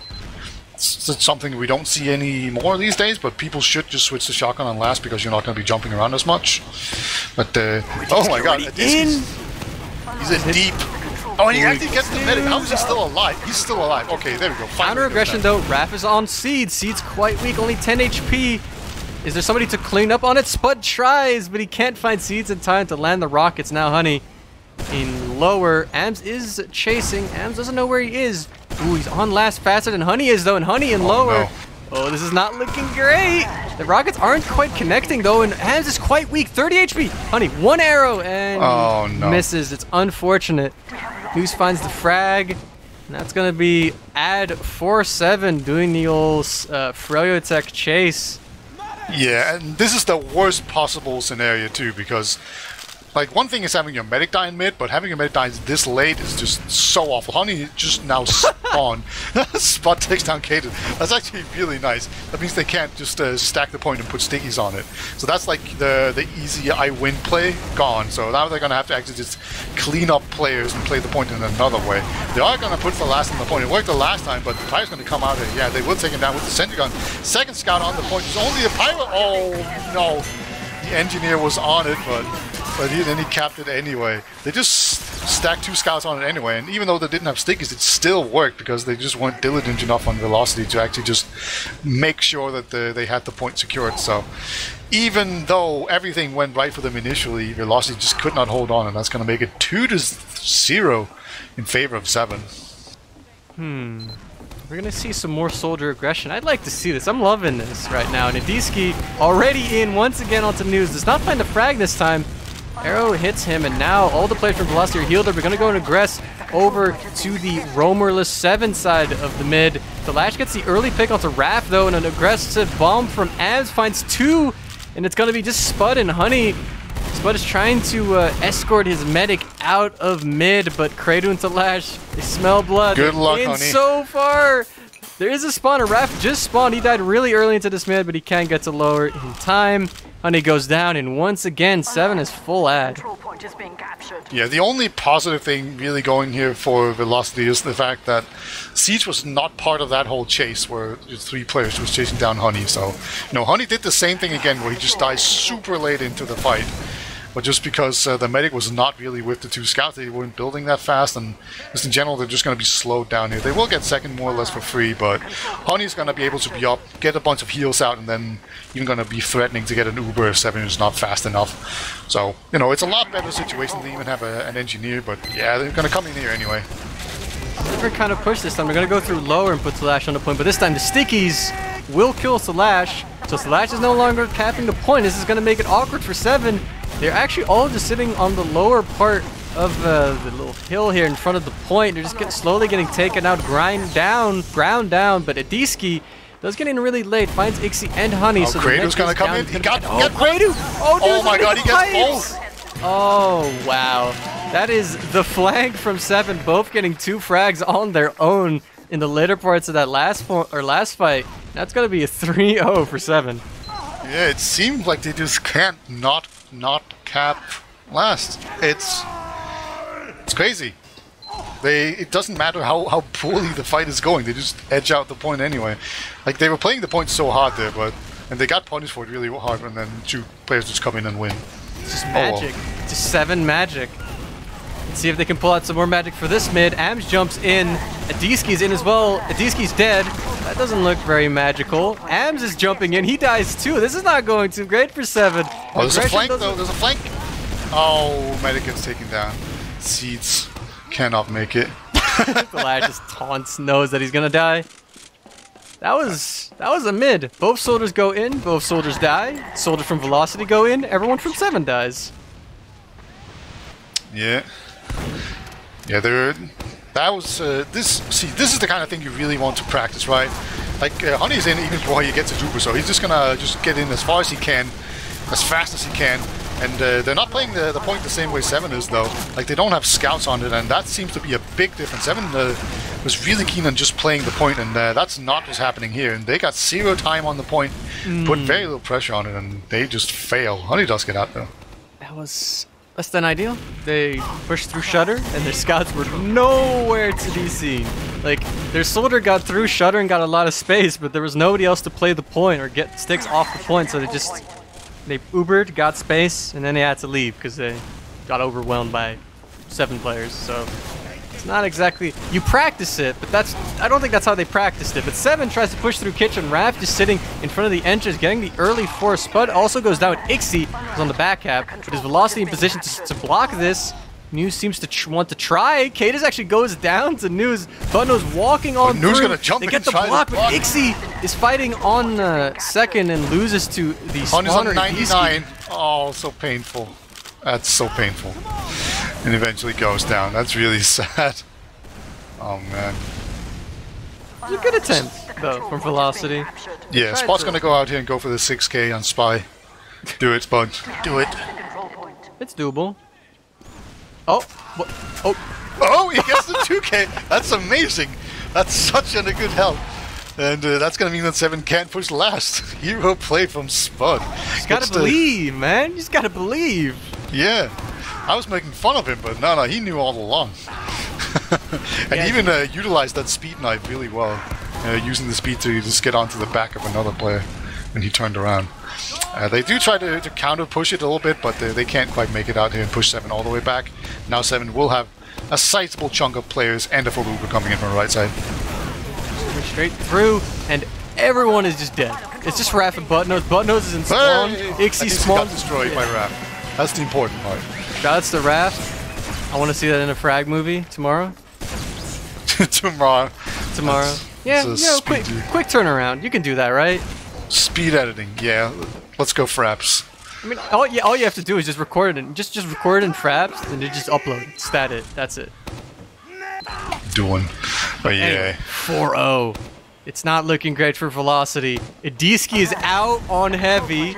[SPEAKER 2] It's something we don't see any more these days, but people should just switch to shotgun on last because you're not going to be jumping around as much. But, oh my god, he's in deep. Oh, and he actually gets the medic. How is he still alive? He's still alive. Okay, there we go.
[SPEAKER 1] Counter aggression though. Raph is on Seed. Seed's quite weak, only 10 HP. Is there somebody to clean up on it? Spud tries, but he can't find Seeds in time to land the rockets. Now Honey in lower. Ams is chasing. Ams doesn't know where he is. Ooh, he's on last faster than Honey is though, and Honey in lower.
[SPEAKER 2] No.
[SPEAKER 1] Oh, this is not looking great. The rockets aren't quite connecting though, and Ams is quite weak. 30 HP. Honey, one arrow and misses. It's unfortunate. Noose finds the frag, and that's gonna be add 4-7 doing the old Freljotech chase.
[SPEAKER 2] Yeah, and this is the worst possible scenario too, because like one thing is having your medic die in mid, but having your medic die this late is just so awful. Honey just now spawned. Spot takes down Kaden. That's actually really nice. That means they can't just stack the point and put stickies on it. So that's like the easy I win play gone. So now they're gonna have to actually just clean up players and play the point in another way. They are gonna put the last on the point. It worked the last time, but the Pyro's gonna come out and yeah, they will take him down with the sentry gun. Second scout on the point. There's only a Pyro. Oh no, the engineer was on it, but then he capped it anyway. They just stacked 2 scouts on it anyway, and even though they didn't have stickies, it still worked because they just weren't diligent enough on velocity to actually just make sure that they had the point secured. So even though everything went right for them initially, velocity just could not hold on, and that's going to make it 2-0 in favor of 7.
[SPEAKER 1] We're going to see some more soldier aggression. I'd like to see this. I'm loving this right now. And Adiski already in once again onto News. Does not find a frag this time. Arrow hits him, and now all the players from Velocity are healed up. We're going to go and aggress over to the roamerless 7 side of the mid. The Lash gets the early pick onto Raph, though, and an aggressive bomb from Abs finds 2, and it's going to be just Spud and Honey. Spud is trying to escort his medic out of mid, but Kraydun to Lash, they smell blood.
[SPEAKER 2] Good luck,
[SPEAKER 1] in
[SPEAKER 2] Honey.
[SPEAKER 1] So far. There is a spawner. Raph just spawned. He died really early into this mid, but he can't get to lower in time. Honey goes down, and once again, 7 is full ad.
[SPEAKER 2] Yeah, the only positive thing really going here for Velocity is the fact that Siege was not part of that whole chase where 3 players was chasing down Honey. So, Honey did the same thing again where he just dies super late into the fight. But just because the medic was not really with the 2 scouts, they weren't building that fast, and just in general, they're just going to be slowed down here. They will get second more or less for free, but Honey's going to be able to be up, get a bunch of heals out, and then even going to be threatening to get an Uber if 7 is not fast enough. So, it's a lot better situation to even have an engineer, but yeah, they're going to come in here anyway.
[SPEAKER 1] Different kind of push this time. They're going to go through lower and put Slash on the point, but this time the stickies will kill Slash. So Slash is no longer capping the point. This is going to make it awkward for 7. They're actually all just sitting on the lower part of the little hill here in front of the point. They're just slowly getting taken out, ground down, but Adiski does get in really late, finds Ixie and Honey. So
[SPEAKER 2] Kraydun's going to come in. He got
[SPEAKER 1] Kraydun!
[SPEAKER 2] Oh my god, he gets both!
[SPEAKER 1] Oh, wow. That is the flank from 7, both getting 2 frags on their own in the later parts of that last fight. That's going to be a 3-0 for 7.
[SPEAKER 2] Yeah, it seems like they just can't not cap last. It's crazy. It doesn't matter how poorly the fight is going. They just edge out the point anyway. Like they were playing the point so hard there, and they got punished for it really hard, and then 2 players just come in and win.
[SPEAKER 1] It's just magic. Just 7 magic. Let's see if they can pull out some more magic for this mid. Ams jumps in. Adiski's in as well. Adiski's dead. That doesn't look very magical. Ams is jumping in. He dies too. This is not going too great for 7.
[SPEAKER 2] Oh, there's a flank though. There's a flank. Oh, medic gets taken down. Seeds cannot make it.
[SPEAKER 1] The lad just taunts, knows that he's gonna die. That was a mid. Both soldiers go in. Both soldiers die. Soldiers from Velocity go in. Everyone from 7 dies.
[SPEAKER 2] Yeah. Yeah, that was this is the kind of thing you really want to practice, right? Like Honey's in even before he gets a Druper, so he's just gonna get in as far as he can, as fast as he can, and they're not playing the point the same way 7 is though. Like they don't have scouts on it, and that seems to be a big difference. 7 was really keen on just playing the point, and that's not what's happening here. And they got 0 time on the point, put very little pressure on it, and they just fail. Honey does get out though.
[SPEAKER 1] That was less than ideal. They pushed through Shutter, and their scouts were nowhere to be seen. Like, their soldier got through Shutter and got a lot of space, but there was nobody else to play the point or get sticks off the point, so they Ubered, got space, and then they had to leave because they got overwhelmed by 7 players. So it's not exactly, you practice it, but I don't think that's how they practiced it. But Se7en tries to push through Kitchen. Raph just sitting in front of the entrance, getting the early force. Spud also goes down. Ixie is on the back half, but his velocity in position to block this. News seems to want to try. Cadus actually goes down to News. Butno's walking on through.
[SPEAKER 2] Gonna jump
[SPEAKER 1] they
[SPEAKER 2] in
[SPEAKER 1] get the
[SPEAKER 2] and
[SPEAKER 1] block,
[SPEAKER 2] try
[SPEAKER 1] but Ixie is fighting on second and loses to the spawner.
[SPEAKER 2] On 99. Oh, so painful. That's so painful. And eventually goes down. That's really sad. Oh man.
[SPEAKER 1] It's a good attempt, though, from Velocity.
[SPEAKER 2] Yeah, Spot's gonna go out here and go for the 6k on Spy. Do it, Spud. Do it.
[SPEAKER 1] It's doable. Oh, what?
[SPEAKER 2] Oh, he gets the 2k. That's amazing. That's such a good help. And that's going to mean that Se7en can't push last. Hero play from Spud.
[SPEAKER 1] You just gotta believe, man. You just gotta believe.
[SPEAKER 2] Yeah. I was making fun of him, but no, he knew all along. And he even utilized that speed knife really well. Using the speed to just get onto the back of another player when he turned around. They do try to counter push it a little bit, but they can't quite make it out here and push Se7en all the way back. Now Se7en will have a sizable chunk of players and a full Uber coming in from the right side.
[SPEAKER 1] Straight through, and everyone is just dead. It's just Raph and Butnose. Butnose is in spawn. Ixie spawn.
[SPEAKER 2] Got destroyed by Raph. That's the important part.
[SPEAKER 1] That's the Raph. I want to see that in a frag movie tomorrow.
[SPEAKER 2] Tomorrow.
[SPEAKER 1] Yeah, quick turnaround. You can do that, right?
[SPEAKER 2] Speed editing, yeah. Let's go Fraps.
[SPEAKER 1] I mean, all you have to do is just record it, just record it in Fraps, and then just upload it, stat it. That's it.
[SPEAKER 2] Doing, but yeah.
[SPEAKER 1] Anyway, 4-0. It's not looking great for Velocity. Idiski is out on heavy.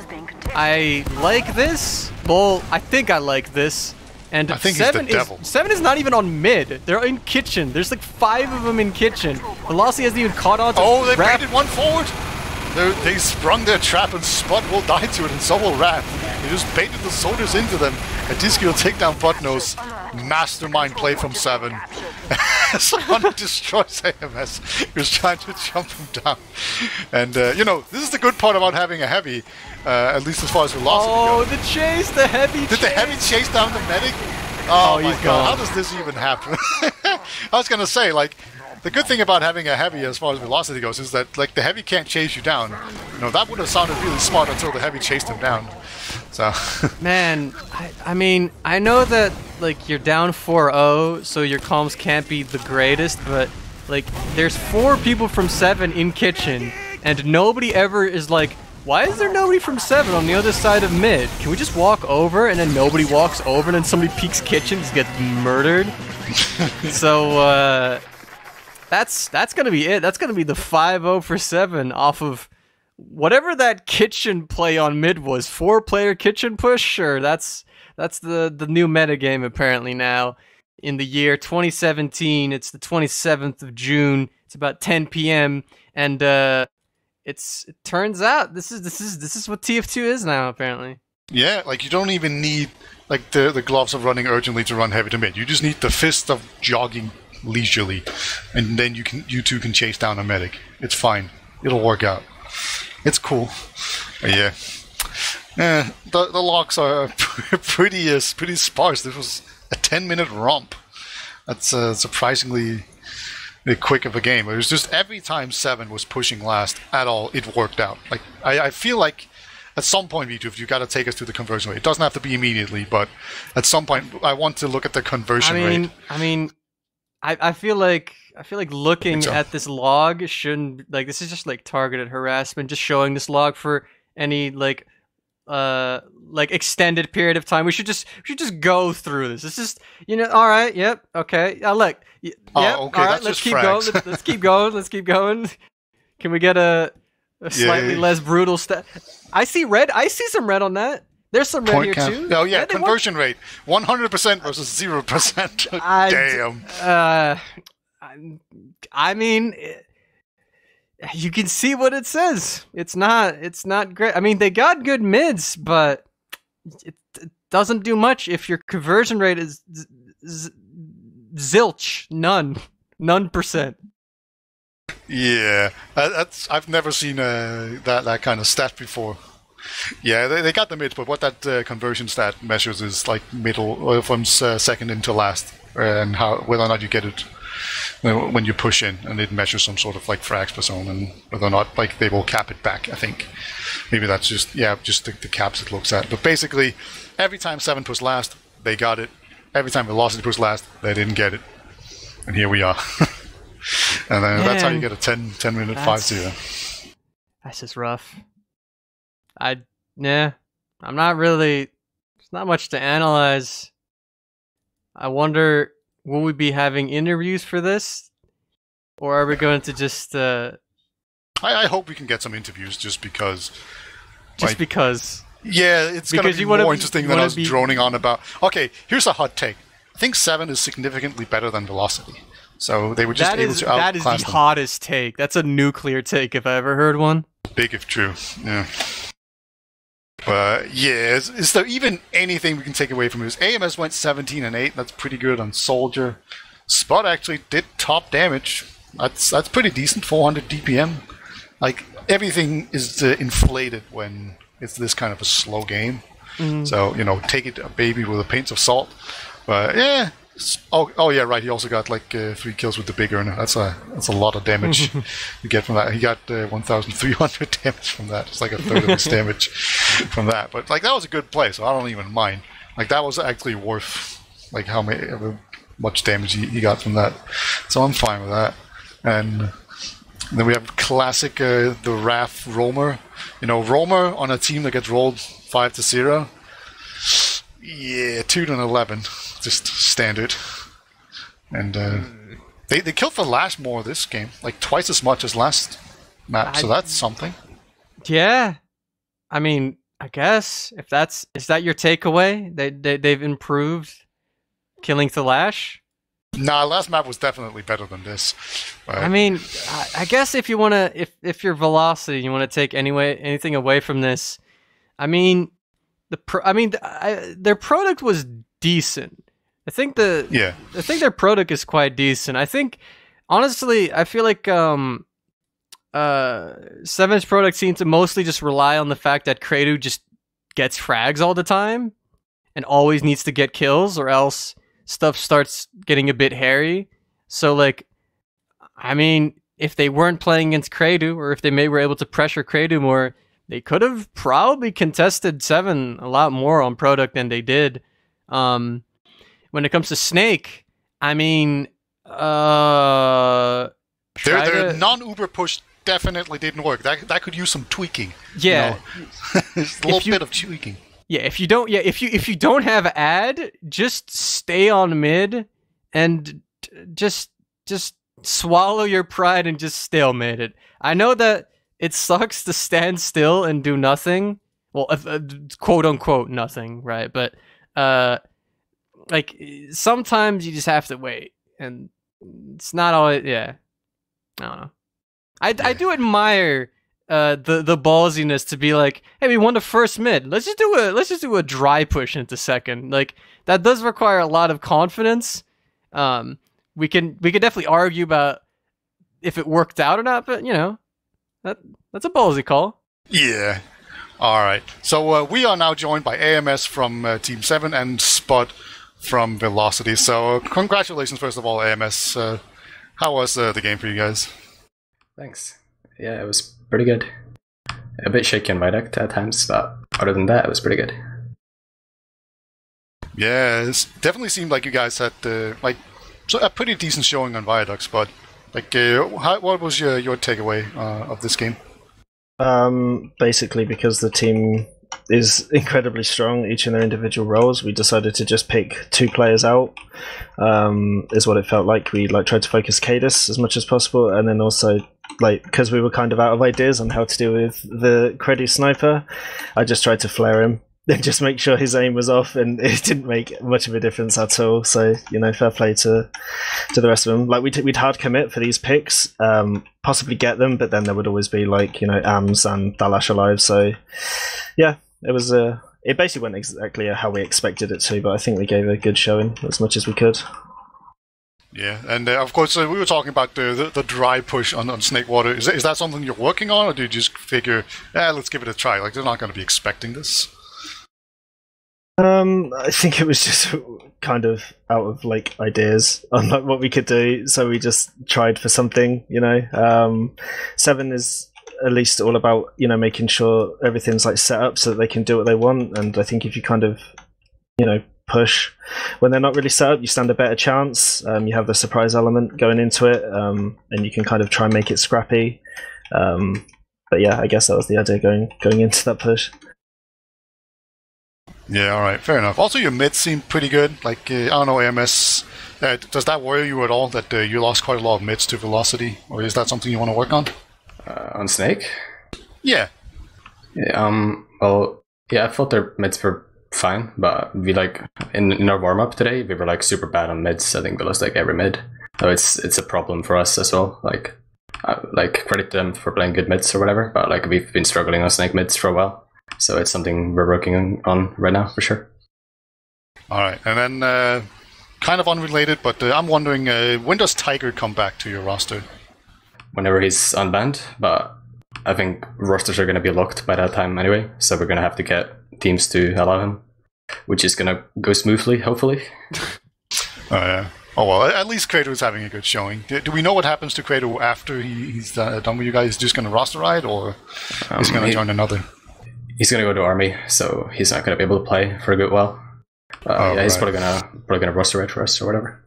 [SPEAKER 1] I like this. Well, I think I like this. And
[SPEAKER 2] I think Se7en
[SPEAKER 1] is not even on mid. They're in kitchen. There's like 5 of them in kitchen. Velocity hasn't even caught on to
[SPEAKER 2] Oh, they
[SPEAKER 1] Raph.
[SPEAKER 2] baited one forward. They sprung their trap and Spud will die to it, and so will Raph. They just baited the soldiers into them. Idiski will take down Butnose. Mastermind play from Se7en. Someone destroys AMS. He was trying to jump him down. And, you know, this is the good part about having a heavy, at least as far as velocity goes.
[SPEAKER 1] Oh, the chase, the heavy chase.
[SPEAKER 2] Did the heavy chase down the medic? Oh my god, how does this even happen? I was gonna say, like, the good thing about having a heavy as far as velocity goes is that, like, the heavy can't chase you down. You know, that would have sounded really smart until the heavy chased him down. So.
[SPEAKER 1] Man, I mean, I know that, like, you're down 4-0, so your comms can't be the greatest, but, like, there's 4 people from Se7en in kitchen, and nobody ever is like, why is there nobody from Se7en on the other side of mid? Can we just walk over, and then nobody walks over, and then somebody peeks kitchen and just gets murdered? So, that's gonna be it. That's gonna be the 5-0 for Se7en off of whatever that kitchen play on mid was. 4-player kitchen push? Sure, that's the new metagame apparently now. In the year 2017, it's the 27th of June. It's about 10 p.m. and it turns out this is what TF2 is now apparently.
[SPEAKER 2] Yeah, like you don't even need like the gloves of running urgently to run heavy to mid. You just need the fist of jogging leisurely, and then you two can chase down a medic. It's fine. It'll work out. It's cool. Yeah. The locks are pretty sparse. This was a 10-minute romp. That's surprisingly quick of a game. It was just every time Se7en was pushing last at all, it worked out. Like I feel like at some point, Wiethoofd, you got to take us through the conversion rate. It doesn't have to be immediately, but at some point, I want to look at the conversion rate.
[SPEAKER 1] I feel like looking at this log shouldn't, like, this is just like targeted harassment. Just showing this log for any like extended period of time. We should just go through this. It's just, you know, all right, yep, okay. Look, yep,
[SPEAKER 2] okay,
[SPEAKER 1] all right, let's keep going. Let's keep going. Let's keep going. Can we get a slightly less brutal stat? I see red. I see some red on that. There's some red here too.
[SPEAKER 2] Oh yeah, conversion rate 100% versus 0%. Damn.
[SPEAKER 1] I mean, you can see what it says. It's not great. I mean, they got good mids, but doesn't do much if your conversion rate is zilch, none percent.
[SPEAKER 2] Yeah, I've never seen that kind of stat before. Yeah, they got the mid, but what that conversion stat measures is like middle from second into last, and whether or not you get it when you push in, and it measures some sort of like frags per zone, and whether or not like they will cap it back. I think maybe that's just the caps it looks at. But basically, every time Se7en pushed last, they got it. Every time Velocity pushed last, they didn't get it, and here we are. And then that's how you get a 10-minute 5-0.
[SPEAKER 1] That's just rough. I'm not really. There's not much to analyze. I wonder, will we be having interviews for this, or are we going to just?
[SPEAKER 2] I hope we can get some interviews, just because.
[SPEAKER 1] Because.
[SPEAKER 2] Yeah, it's going to be more interesting than us droning on about. Okay, here's a hot take. I think Se7en is significantly better than Velocity, so they were just able to outclass them.
[SPEAKER 1] That is the hottest take. That's a nuclear take if I ever heard one.
[SPEAKER 2] Big if true. Yeah. Yeah, is there even anything we can take away from this? AMS went 17-8. That's pretty good on Soldier. Spot actually did top damage. That's pretty decent. 400 DPM. Like, everything is inflated when it's this kind of a slow game. Mm-hmm. So, take it a baby with a pinch of salt. But yeah. Oh yeah, right. He also got like 3 kills with the big earner. That's a lot of damage you get from that. He got 1,300 damage from that. It's like a third of his damage from that. But like that was a good play, so I don't even mind. Like that was actually worth like how much damage he got from that. So I'm fine with that. And then we have classic the Wrath Roamer. Roamer on a team that gets rolled 5-0. Yeah, 2-11. Just standard. And they killed for last more this game, like twice as much as last map, so that's something.
[SPEAKER 1] Yeah. I mean, I guess is that your takeaway? They've improved killing Thalash?
[SPEAKER 2] Nah, last map was definitely better than this.
[SPEAKER 1] I mean, I guess if you want to if you're Velocity, you want to take anything away from this. I mean, their product was decent. I think their product is quite decent. I think, honestly, I feel like Se7en's product seems to mostly just rely on the fact that Credo just gets frags all the time and always needs to get kills, or else stuff starts getting a bit hairy. So, like, I mean, if they weren't playing against Credo, or if they were able to pressure Credo more, they could have probably contested Se7en a lot more on product than they did. When it comes to Snake, I mean, their
[SPEAKER 2] non-Uber push definitely didn't work. That could use some tweaking.
[SPEAKER 1] Yeah,
[SPEAKER 2] a little bit of tweaking.
[SPEAKER 1] Yeah, if you don't have ad, just stay on mid and just swallow your pride and just stalemate it. I know that it sucks to stand still and do nothing. Well, quote unquote nothing, right? But like sometimes you just have to wait, and it's not always. Yeah, I don't know. I do admire the ballsiness to be like, hey, we won the first mid. Let's just do a dry push into second. Like that does require a lot of confidence. We can definitely argue about if it worked out or not, but that's a ballsy call.
[SPEAKER 2] Yeah. All right. So we are now joined by AMS from Team Se7en and Spot from Velocity. So congratulations, first of all, AMS. How was the game for you guys?
[SPEAKER 3] Thanks. Yeah, it was pretty good. A bit shaky on Viaduct at times, but other than that, it was pretty good.
[SPEAKER 2] Yeah, it definitely seemed like you guys had a pretty decent showing on Viaducts, but what was your takeaway of this game?
[SPEAKER 4] Basically, because the team is incredibly strong, each in their individual roles, we decided to just pick 2 players out. Is what it felt like. We tried to focus Cadus as much as possible, and then also because we were kind of out of ideas on how to deal with the Creddy sniper, I just tried to flare him and just make sure his aim was off, and it didn't make much of a difference at all. So fair play to the rest of them. We'd hard commit for these picks, possibly get them, but then there would always be AMS and Dalash alive. So yeah, it was it basically went exactly how we expected it to, but I think we gave a good showing as much as we could.
[SPEAKER 2] Yeah, and of course we were talking about the dry push on Snakewater. Is that something you're working on, or do you just figure, let's give it a try? Like, they're not going to be expecting this.
[SPEAKER 4] I think it was just kind of out of like ideas on like what we could do, so we just tried for something, you know. Se7en is at least all about, you know, making sure everything's like set up so that they can do what they want, and I think if you kind of, you know, push when they're not really set up, you stand a better chance. You have the surprise element going into it, and you can kind of try and make it scrappy. But yeah, I guess that was the idea going into that push.
[SPEAKER 2] Yeah, all right, fair enough. Also, your mids seem pretty good. Like, I don't know, AMS, does that worry you at all that you lost quite a lot of mids to velocity, or is that something you want to work on?
[SPEAKER 3] On Snake?
[SPEAKER 2] Yeah.
[SPEAKER 3] Well, yeah, I thought their mids were fine, but we like in our warm up today, we were like super bad on mids. I think we lost like every mid. So it's a problem for us as well. Like credit them for playing good mids or whatever, but like we've been struggling on Snake mids for a while. So it's something we're working on right now for sure.
[SPEAKER 2] All right, and then kind of unrelated, but I'm wondering, when does Tiger come back to your roster?
[SPEAKER 3] Whenever he's unbanned, but I think rosters are going to be locked by that time anyway, so we're going to have to get teams to allow him, which is going to go smoothly, hopefully.
[SPEAKER 2] Oh, yeah. Oh, well, at least Kratos is having a good showing. Do we know what happens to Kratos after he's done with you guys? Is he just going to roster ride, or is he going to join another?
[SPEAKER 3] He's going to go to Army, so he's not going to be able to play for a good while. Yeah, he's probably gonna roster ride for us or whatever.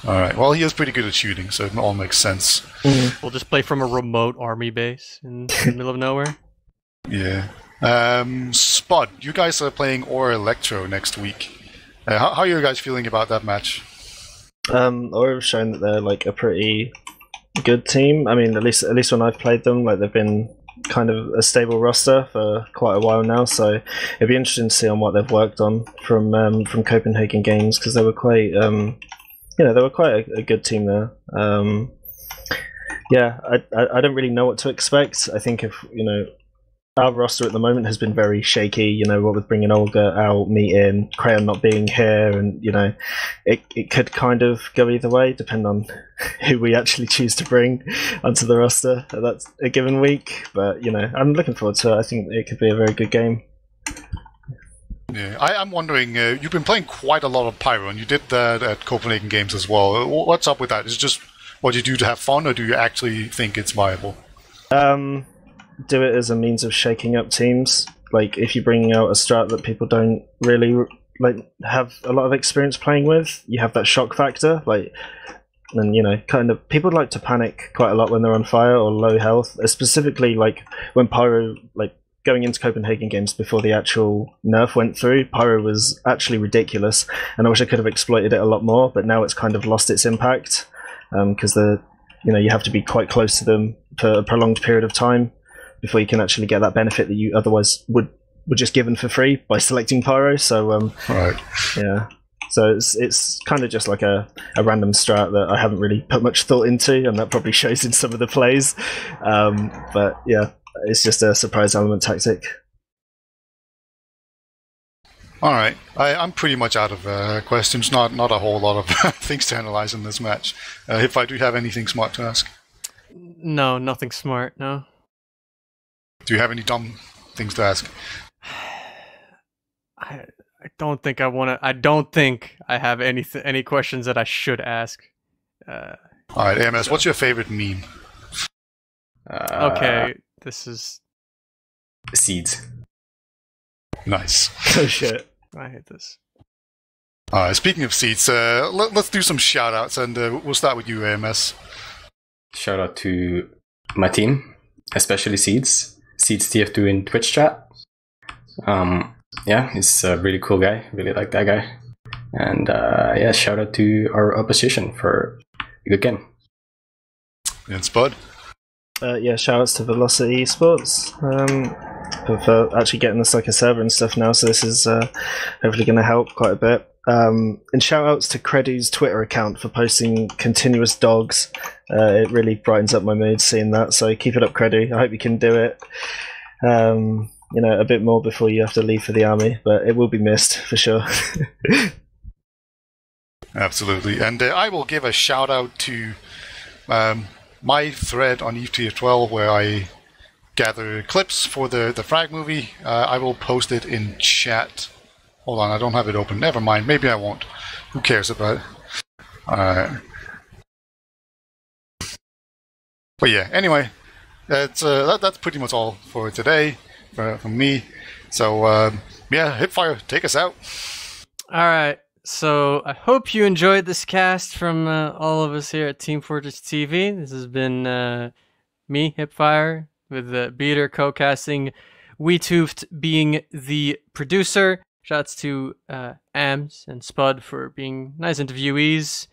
[SPEAKER 2] All right. Well, he is pretty good at shooting, so it all makes sense.
[SPEAKER 1] Mm-hmm. We'll just play from a remote army base in the middle of nowhere.
[SPEAKER 2] Yeah. Spot, you guys are playing Aura Electro next week. How are you guys feeling about that match?
[SPEAKER 4] Aura have shown that they're like a pretty good team. I mean, at least when I've played them, like they've been kind of a stable roster for quite a while now. So it'd be interesting to see on what they've worked on from Copenhagen Games, because they were quite. They were quite a good team there. Yeah, I don't really know what to expect. I think if, you know, our roster at the moment has been very shaky, you know, what with bringing Olga out, me in, Crayon not being here, and, you know, it could kind of go either way, depending on who we actually choose to bring onto the roster. That's a given week, but, you know, I'm looking forward to it. I think it could be a very good game.
[SPEAKER 2] Yeah, I'm wondering, you've been playing quite a lot of Pyro, and you did that at Copenhagen Games as well. What's up with that? Is it just what you do to have fun, or do you actually think it's viable?
[SPEAKER 4] Do it as a means of shaking up teams. Like, if you're bringing out a strat that people don't really like have a lot of experience playing with, you have that shock factor. Like, and, you know, kind of people like to panic quite a lot when they're on fire or low health, specifically like when Pyro, like, going into Copenhagen Games before the actual nerf went through, Pyro was actually ridiculous, and I wish I could have exploited it a lot more, but now it's kind of lost its impact, because you have to be quite close to them for a prolonged period of time before you can actually get that benefit that you otherwise would just given for free by selecting Pyro. So
[SPEAKER 2] right.
[SPEAKER 4] Yeah. So it's kind of just like a random strat that I haven't really put much thought into, and that probably shows in some of the plays. But yeah, it's just a surprise element tactic.
[SPEAKER 2] All right, I'm pretty much out of questions. Not a whole lot of things to analyze in this match. If I do have anything smart to ask.
[SPEAKER 1] No, nothing smart. No.
[SPEAKER 2] Do you have any dumb things to ask?
[SPEAKER 1] I don't think I want to. I don't think I have any questions that I should ask.
[SPEAKER 2] All right, AMS, what's your favorite meme?
[SPEAKER 1] Okay, this is
[SPEAKER 3] Seeds.
[SPEAKER 2] Nice.
[SPEAKER 4] Oh shit.
[SPEAKER 1] I hate this.
[SPEAKER 2] All right, speaking of seeds, let's do some shout-outs, and we'll start with you, AMS.
[SPEAKER 3] Shout out to my team, especially Seeds. Seeds TF2 in Twitch chat. Yeah, he's a really cool guy. Really like that guy. And yeah, shout out to our opposition for a good game.
[SPEAKER 2] And Spud.
[SPEAKER 4] Yeah, shout outs to Velocity eSports for actually getting us like a server and stuff now, so this is hopefully going to help quite a bit. And shout outs to Credu's Twitter account for posting continuous dogs. It really brightens up my mood seeing that, so keep it up, Credu. I hope you can do it. a bit more before you have to leave for the army, but it will be missed for sure.
[SPEAKER 2] Absolutely. And I will give a shout out to my thread on ETF2L where I gather clips for the frag movie. I will post it in chat. Hold on, I don't have it open. Never mind. Maybe I won't. Who cares about it? But yeah, anyway, that's pretty much all for today from me. So yeah, HiipFire, take us out.
[SPEAKER 1] All right. So I hope you enjoyed this cast from all of us here at Team Fortress TV. This has been me, HiipFire, with Beater co-casting, Wiethoofd being the producer. Shouts to Ams and Spud for being nice interviewees.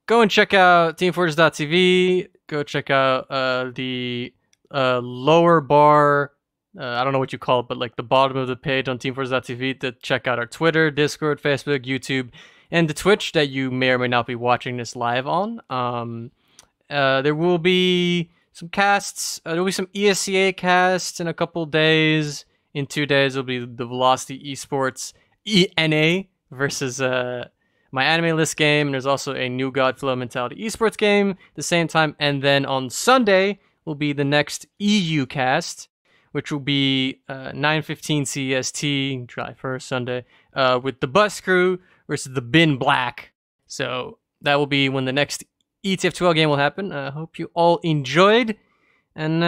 [SPEAKER 1] Go and check out teamfortress.tv. Go check out the lower bar, I don't know what you call it, but like the bottom of the page on teamfortress.tv to check out our Twitter, Discord, Facebook, YouTube, and the Twitch that you may or may not be watching this live on. There will be some casts. There will be some ESCA casts in a couple days. In 2 days, it'll be the Velocity eSports ENA versus my anime list game. And there's also a New God Flow Mentality eSports game at the same time. And then on Sunday will be the next EU cast, which will be 9:15 CEST, July 1st, Sunday, with the Bus Crew versus the Bin Black. So that will be when the next ETF2L game will happen. I hope you all enjoyed, and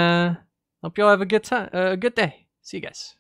[SPEAKER 1] hope you all have a good time, a good day. See you guys.